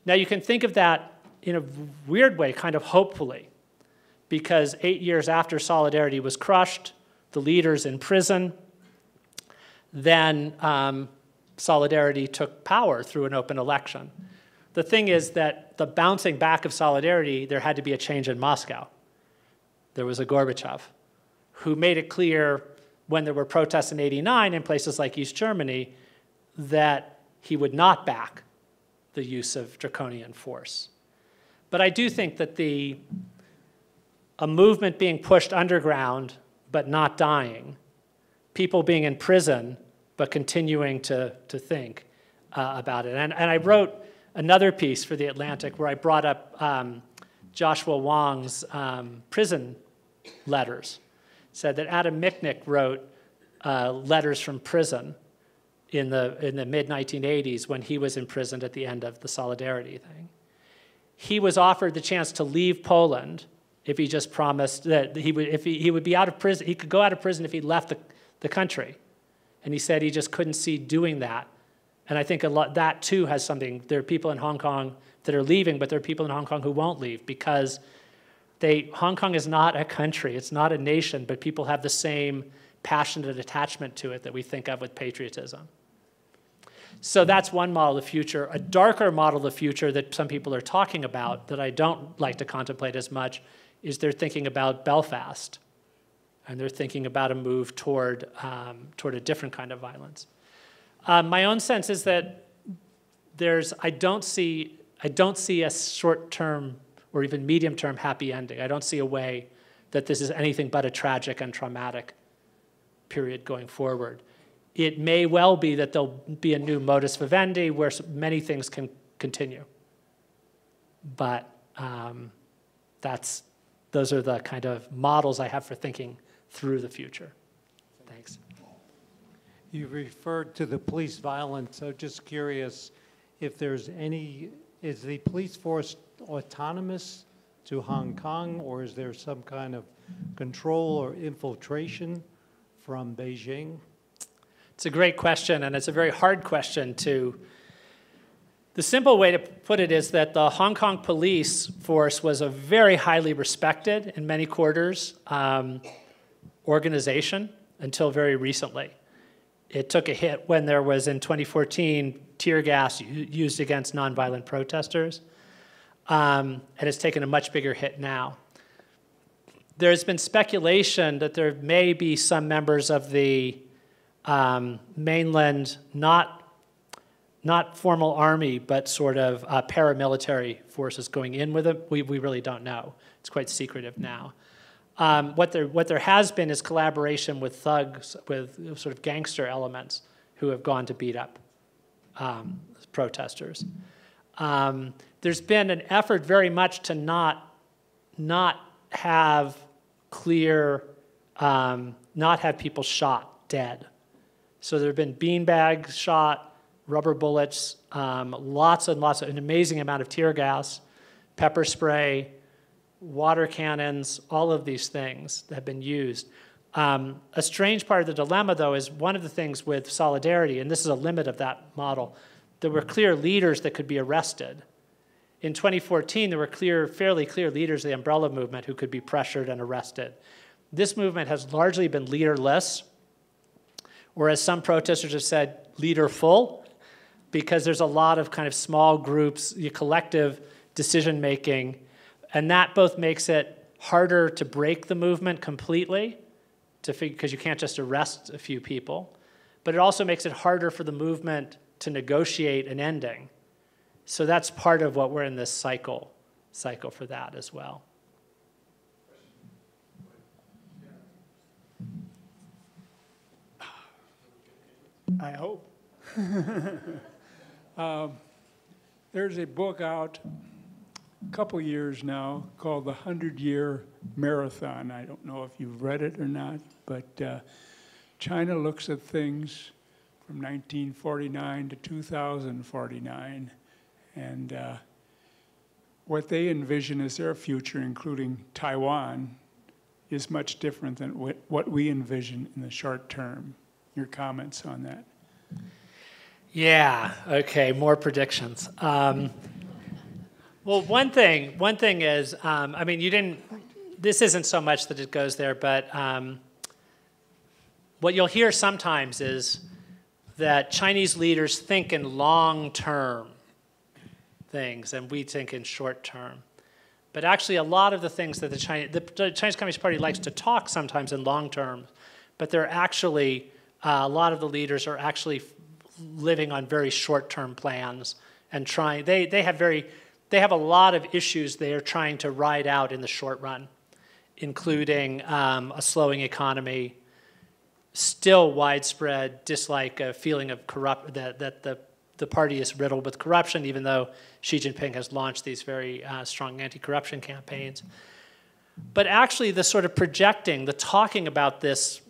Now you can think of that in a weird way, kind of hopefully, because 8 years after Solidarity was crushed, the leaders in prison, then Solidarity took power through an open election. The thing is that the bouncing back of Solidarity, there had to be a change in Moscow. There was a Gorbachev who made it clear when there were protests in '89 in places like East Germany that he would not back the use of draconian force. But I do think that a movement being pushed underground but not dying, people being in prison but continuing to think about it. And I wrote another piece for The Atlantic where I brought up Joshua Wong's prison letters. Said that Adam Mitnick wrote letters from prison in the mid-1980s when he was imprisoned at the end of the Solidarity thing. He was offered the chance to leave Poland if he just promised that he would be out of prison. He could go out of prison if he left the country. And he said he just couldn't see doing that. And I think that too has something. There are people in Hong Kong that are leaving, but there are people in Hong Kong who won't leave because Hong Kong is not a country, it's not a nation, but people have the same passionate attachment to it that we think of with patriotism. So that's one model of the future. A darker model of the future that some people are talking about that I don't like to contemplate as much is they're thinking about Belfast, and they're thinking about a move toward a different kind of violence. My own sense is that I don't see a short-term or even medium-term happy ending. I don't see a way that this is anything but a tragic and traumatic period going forward. It may well be that there'll be a new modus vivendi where many things can continue. But those are the kind of models I have for thinking through the future. Thanks. You referred to the police violence. So just curious if there's is the police force autonomous to Hong Kong, or is there some kind of control or infiltration from Beijing? It's a great question, and it's a very hard question to. The simple way to put it is that the Hong Kong police force was a very highly respected, in many quarters, organization until very recently. It took a hit when there was, in 2014, tear gas used against nonviolent protesters, and it's taken a much bigger hit now. There's been speculation that there may be some members of the mainland, not formal army, but sort of paramilitary forces going in with it. We really don't know. It's quite secretive now. What there has been is collaboration with thugs, with sort of gangster elements who have gone to beat up protesters. There's been an effort very much to not have clear, not have people shot dead. So there have been beanbags shot, rubber bullets, lots and lots of, an amazing amount of tear gas, pepper spray, water cannons, all of these things that have been used. A strange part of the dilemma, though, is one of the things with solidarity, and this is a limit of that model, there were clear leaders that could be arrested. In 2014, there were fairly clear leaders of the umbrella movement who could be pressured and arrested. This movement has largely been leaderless, or as some protesters have said, leaderful, because there's a lot of kind of small groups, collective decision-making, and that both makes it harder to break the movement completely, because you can't just arrest a few people, but it also makes it harder for the movement to negotiate an ending. So that's part of what we're in this cycle for that as well. I hope. There's a book out a couple years now called The 100-Year Marathon. I don't know if you've read it or not, but China looks at things from 1949 to 2049, and what they envision as their future, including Taiwan, is much different than what we envision in the short term. Your comments on that? Yeah, okay, more predictions. Well, one thing is, I mean, this isn't so much that it goes there, but what you'll hear sometimes is that Chinese leaders think in long-term things, and we think in short-term. But actually, a lot of the things that the Chinese Communist Party likes to talk sometimes in long-term, but they're actually, a lot of the leaders are actually living on very short-term plans and trying. They have a lot of issues they are trying to ride out in the short run, including a slowing economy, still widespread dislike, a feeling of that the party is riddled with corruption, even though Xi Jinping has launched these very strong anti-corruption campaigns. But actually, the sort of projecting, the talking about this,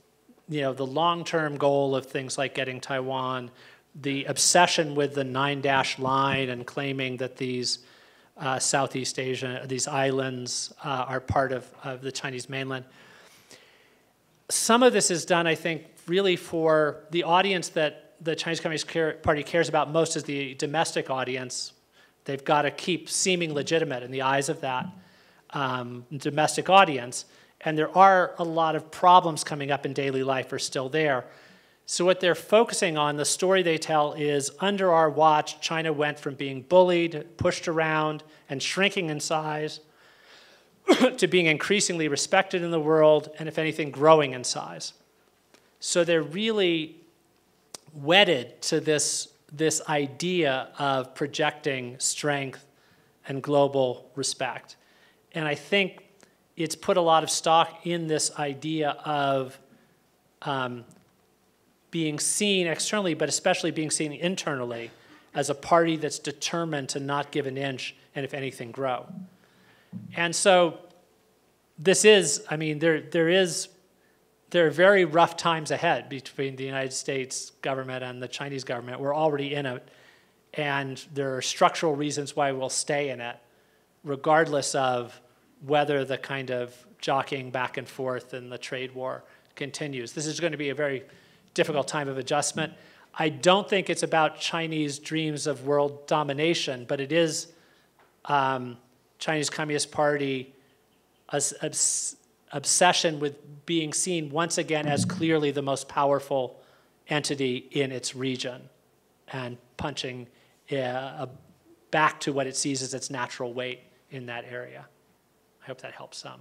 the long-term goal of things like getting Taiwan, the obsession with the 9-dash line and claiming that these Southeast Asia, these islands are part of the Chinese mainland. Some of this is done, I think, really for the audience that the Chinese Communist Party cares about most is the domestic audience. They've got to keep seeming legitimate in the eyes of that domestic audience. And there are a lot of problems coming up in daily life are still there. So what they're focusing on, the story they tell is, under our watch, China went from being bullied, pushed around, and shrinking in size to being increasingly respected in the world, and if anything, growing in size. So they're really wedded to this idea of projecting strength and global respect. And I think it's put a lot of stock in this idea of being seen externally, but especially being seen internally as a party that's determined to not give an inch and, if anything, grow. And so this is, I mean, there are very rough times ahead between the United States government and the Chinese government. We're already in it, and there are structural reasons why we'll stay in it, regardless of whether the kind of jockeying back and forth and the trade war continues. This is going to be a very difficult time of adjustment. I don't think it's about Chinese dreams of world domination, but it is Chinese Communist Party obsession with being seen once again as clearly the most powerful entity in its region and punching back to what it sees as its natural weight in that area. I hope that helps some.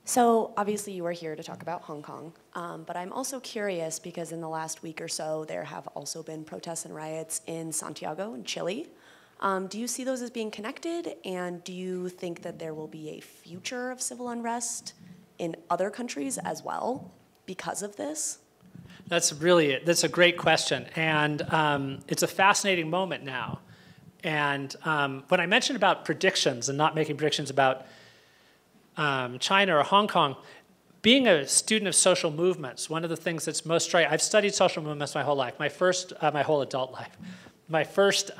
So obviously you are here to talk about Hong Kong, but I'm also curious because in the last week or so there have also been protests and riots in Santiago in Chile. Do you see those as being connected, and do you think that there will be a future of civil unrest in other countries as well because of this? That's a great question, and it's a fascinating moment now. And when I mentioned about predictions and not making predictions about China or Hong Kong, being a student of social movements, one of the things that's most striking, I've studied social movements my whole life, my whole adult life. My first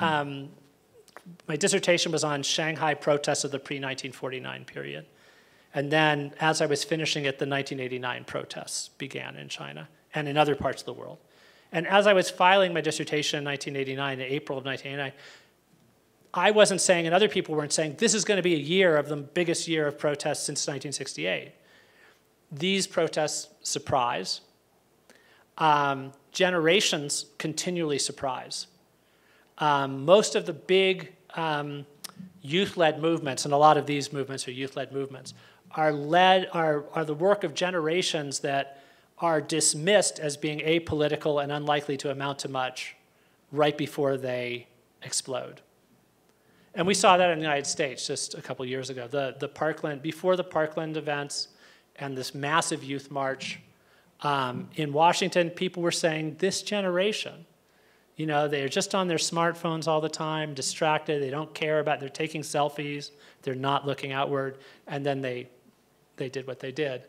my dissertation was on Shanghai protests of the pre-1949 period. And then as I was finishing it, the 1989 protests began in China and in other parts of the world. And as I was filing my dissertation in 1989, in April of 1989, I wasn't saying, and other people weren't saying, this is going to be a year of the biggest year of protests since 1968. These protests surprise. Generations continually surprise. Most of the big youth-led movements, and a lot of these movements are youth-led movements, are the work of generations that are dismissed as being apolitical and unlikely to amount to much right before they explode. And we saw that in the United States just a couple years ago. Before the Parkland events and this massive youth march in Washington, people were saying, this generation, you know, they're just on their smartphones all the time, distracted, they don't care about, they're taking selfies, they're not looking outward, and then they did what they did.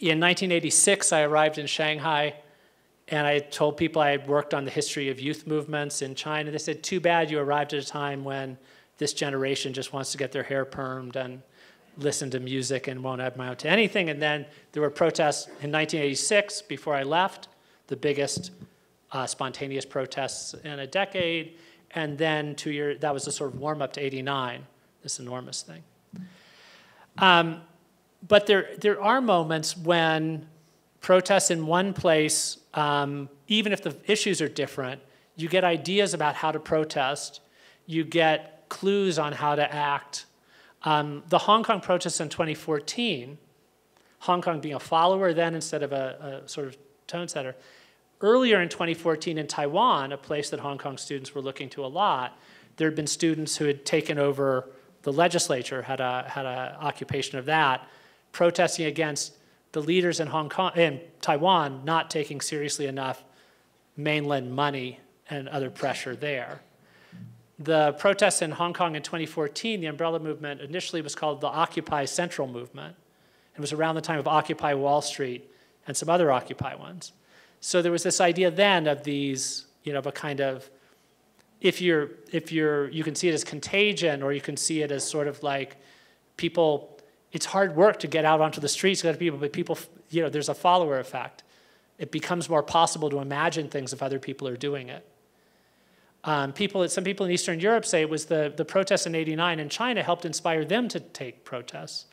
In 1986, I arrived in Shanghai, and I told people I had worked on the history of youth movements in China. They said, too bad you arrived at a time when this generation just wants to get their hair permed and listen to music and won't amount to anything. And then there were protests in 1986, before I left, the biggest spontaneous protests in a decade. And then 2 years, that was a sort of warm-up to 89, this enormous thing. But there are moments when protests in one place, even if the issues are different, you get ideas about how to protest, you get clues on how to act. The Hong Kong protests in 2014, Hong Kong being a follower then instead of a sort of tone setter. Earlier in 2014 in Taiwan, a place that Hong Kong students were looking to a lot, there had been students who had taken over the legislature, had a occupation of that, protesting against the leaders in Taiwan not taking seriously enough mainland money and other pressure there. The protests in Hong Kong in 2014, the umbrella movement initially was called the Occupy Central movement. It was around the time of Occupy Wall Street and some other Occupy ones. So there was this idea then of these, you know, of a kind of, you can see it as contagion, or you can see it as sort of like people, it's hard work to get out onto the streets, but people, you know, there's a follower effect. It becomes more possible to imagine things if other people are doing it. Some people in Eastern Europe say it was the protests in '89 in China helped inspire them to take protests.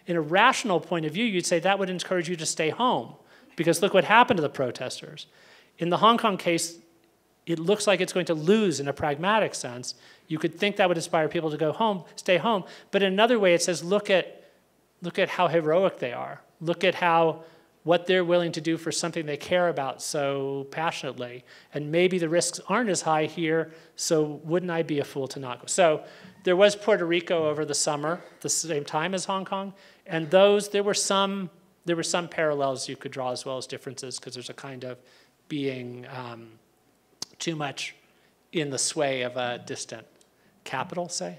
In a rational point of view, you'd say that would encourage you to stay home, because look what happened to the protesters. In the Hong Kong case, it looks like it's going to lose in a pragmatic sense. You could think that would inspire people to go home, stay home. But in another way, it says, look at how heroic they are. Look at what they're willing to do for something they care about so passionately. And maybe the risks aren't as high here, so wouldn't I be a fool to not go? So there was Puerto Rico over the summer, the same time as Hong Kong. And there were some parallels you could draw as well as differences, because there's a kind of being too much in the sway of a distant capital, say.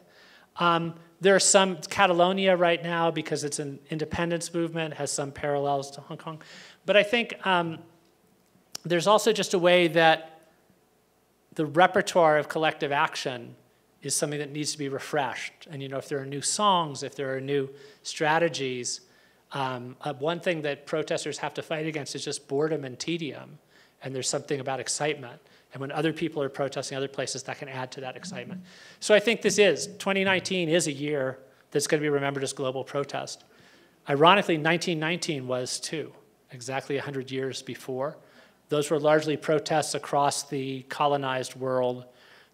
There are some, Catalonia right now, because it's an independence movement, has some parallels to Hong Kong. But I think there's also just a way that the repertoire of collective action is something that needs to be refreshed. And you know, if there are new songs, if there are new strategies, one thing that protesters have to fight against is just boredom and tedium. And there's something about excitement. And when other people are protesting other places, that can add to that excitement. So I think 2019 is a year that's going to be remembered as global protest. Ironically, 1919 was too, exactly 100 years before. Those were largely protests across the colonized world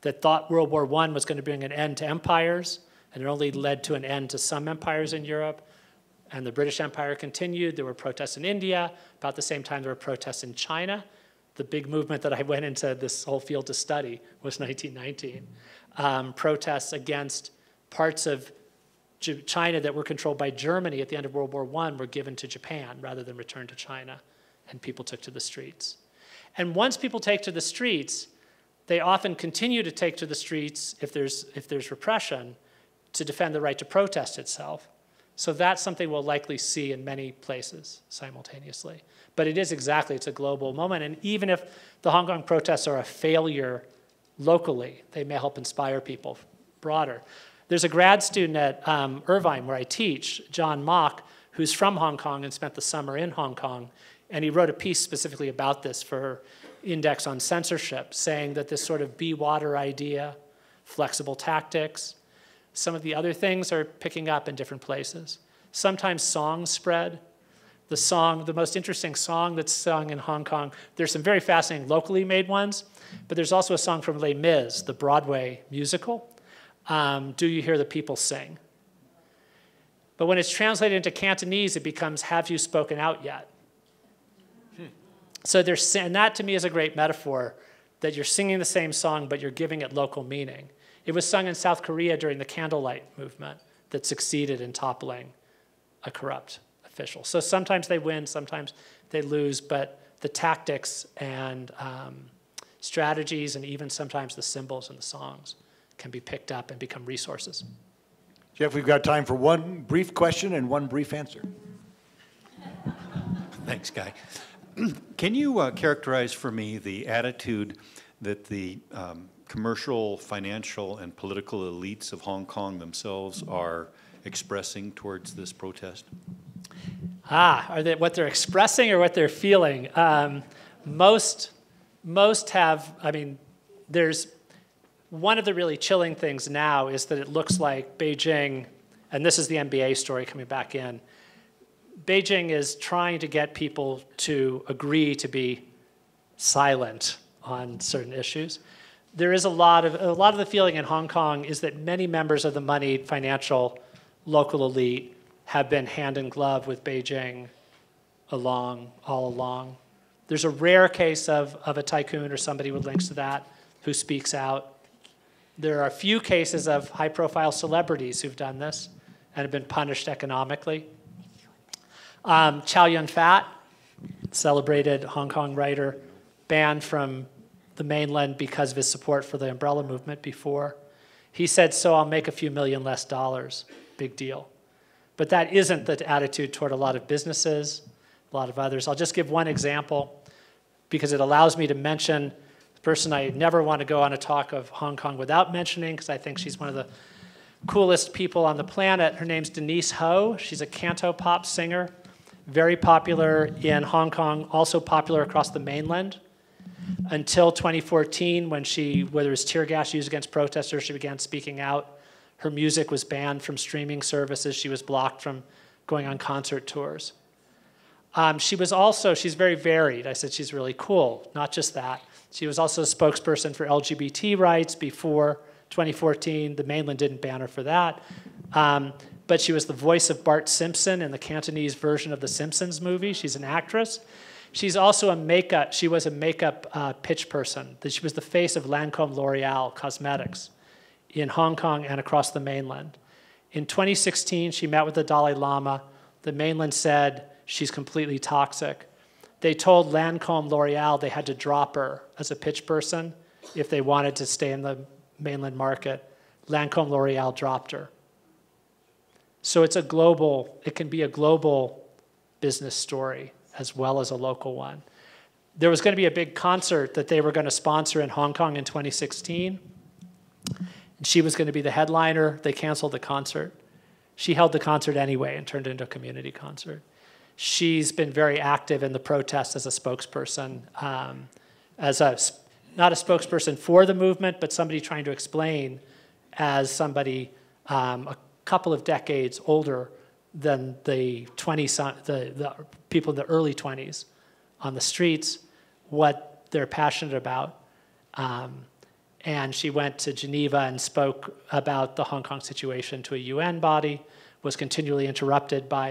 that thought World War I was going to bring an end to empires, and it only led to an end to some empires in Europe. And the British Empire continued. There were protests in India. About the same time, there were protests in China. The big movement that I went into this whole field to study was 1919. Protests against parts of China that were controlled by Germany at the end of World War I were given to Japan rather than returned to China, and people took to the streets. And once people take to the streets, they often continue to take to the streets if there's repression to defend the right to protest itself. So that's something we'll likely see in many places simultaneously. But it's a global moment. And even if the Hong Kong protests are a failure locally. They may help inspire people broader. There's a grad student at Irvine where I teach, John Mock, who's from Hong Kong and spent the summer in Hong Kong, and he wrote a piece specifically about this for Index on Censorship, saying that this sort of be water idea, flexible tactics, some of the other things are picking up in different places. Sometimes songs spread. The most interesting song that's sung in Hong Kong, there's some very fascinating locally made ones, but there's also a song from Les Mis, the Broadway musical, Do You Hear the People Sing? But when it's translated into Cantonese, it becomes Have You Spoken Out Yet? So and that to me is a great metaphor, that you're singing the same song, but you're giving it local meaning. It was sung in South Korea during the candlelight movement that succeeded in toppling a corrupt official. So sometimes they win, sometimes they lose, but the tactics and strategies and even sometimes the symbols and the songs can be picked up and become resources. Jeff, we've got time for one brief question and one brief answer. Thanks, Guy. Can you characterize for me the attitude that the commercial, financial, and political elites of Hong Kong themselves are expressing towards this protest? Are they what they're expressing or what they're feeling? Most have, there's one of the really chilling things now is that it looks like Beijing, and this is the NBA story coming back in, Beijing is trying to get people to agree to be silent on certain issues. There is a lot of the feeling in Hong Kong is that many members of the moneyed financial local elite have been hand in glove with Beijing all along. There's a rare case of a tycoon or somebody with links to that who speaks out. There are a few cases of high-profile celebrities who've done this and have been punished economically. Chow Yun-fat, celebrated Hong Kong writer, banned from the mainland because of his support for the umbrella movement before. He said, so I'll make a few million less dollars. Big deal. But that isn't the attitude toward a lot of businesses, a lot of others. I'll just give one example because it allows me to mention the person I never want to go on a talk of Hong Kong without mentioning because I think she's one of the coolest people on the planet. Her name's Denise Ho. She's a canto pop singer, very popular in Hong Kong, also popular across the mainland. Until 2014, when there was tear gas used against protesters, she began speaking out. Her music was banned from streaming services. She was blocked from going on concert tours. She's very varied. I said she's really cool, not just that. She was also a spokesperson for LGBT rights before 2014. The mainland didn't ban her for that. But she was the voice of Bart Simpson in the Cantonese version of the Simpsons movie. She's an actress. She's also she was a makeup pitch person. She was the face of Lancome L'Oreal Cosmetics in Hong Kong and across the mainland. In 2016, she met with the Dalai Lama. The mainland said she's completely toxic. They told Lancome L'Oreal they had to drop her as a pitch person if they wanted to stay in the mainland market. Lancome L'Oreal dropped her. So it can be a global business story as well as a local one. There was going to be a big concert that they were going to sponsor in Hong Kong in 2016. And she was going to be the headliner. They canceled the concert. She held the concert anyway and turned it into a community concert. She's been very active in the protests as a spokesperson, not a spokesperson for the movement, but somebody trying to explain as somebody a couple of decades older than the people in the early 20s on the streets, what they're passionate about. And she went to Geneva and spoke about the Hong Kong situation to a UN body, was continually interrupted by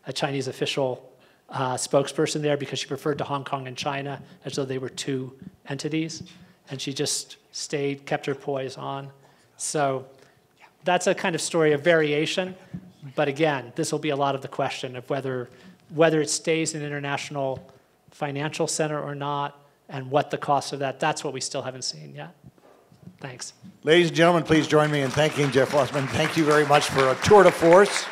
a Chinese official spokesperson there because she referred to Hong Kong and China as though they were two entities. And she just kept her poise on. So that's a kind of story of variation. But again, this will be a lot of the question of whether it stays an international financial center or not, and what the cost of that. That's what we still haven't seen yet. Thanks. Ladies and gentlemen, please join me in thanking Jeff Wasserstrom. Thank you very much for a tour de force.